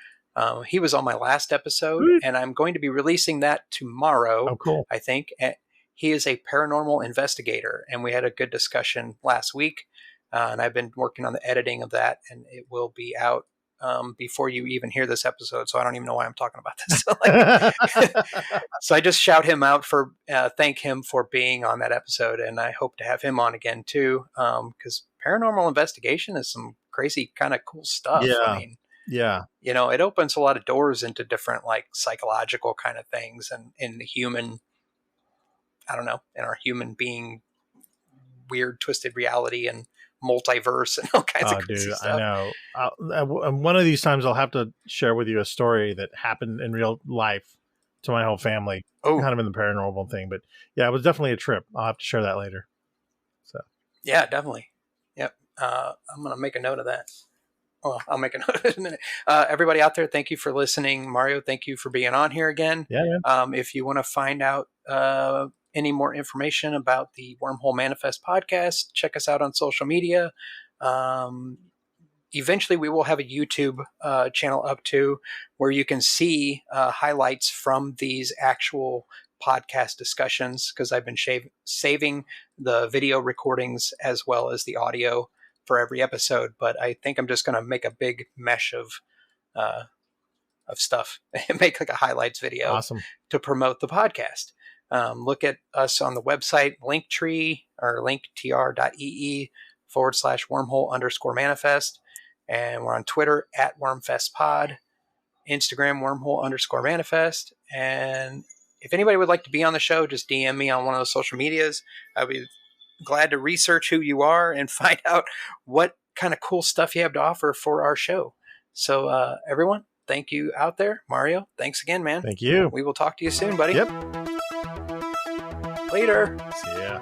Speaker 1: He was on my last episode, and I'm going to be releasing that tomorrow.
Speaker 2: Oh, cool.
Speaker 1: I think. He is a paranormal investigator, and we had a good discussion last week. And I've been working on the editing of that, and it will be out before you even hear this episode. So I don't even know why I'm talking about this. So I just shout him out for thank him for being on that episode, and I hope to have him on again too, because paranormal investigation is some crazy kind of cool stuff.
Speaker 2: Yeah.
Speaker 1: I mean, it opens a lot of doors into different like psychological kind of things, and in the human, I don't know, in our human being, weird twisted reality and multiverse and all kinds of crazy stuff.
Speaker 2: I know. One of these times I'll have to share with you a story that happened in real life to my whole family. Kind of in the paranormal thing, but yeah, it was definitely a trip. I'll have to share that later. So
Speaker 1: yeah, definitely. Yep. I'm going to make a note of that. Well, I'll make a note of it in a minute. Everybody out there, thank you for listening. Mario, thank you for being on here again.
Speaker 2: Yeah, man.
Speaker 1: If you want to find out any more information about the Wormhole Manifest podcast, check us out on social media. Eventually, we will have a YouTube channel up too, where you can see highlights from these actual podcast discussions, because I've been saving the video recordings as well as the audio for every episode. But I think I'm just going to make a big mesh of stuff and make like a highlights video to promote the podcast. Look at us on the website, Linktree or linktr.ee/wormhole_manifest. And we're on Twitter at wormfestpod, Instagram wormhole_manifest. And if anybody would like to be on the show, just DM me on one of those social medias. I'd be glad to research who you are and find out what kind of cool stuff you have to offer for our show. So everyone, thank you out there. Mario, thanks again, man.
Speaker 2: Thank you.
Speaker 1: We will talk to you soon, buddy.
Speaker 2: Yep.
Speaker 1: Later.
Speaker 2: See ya.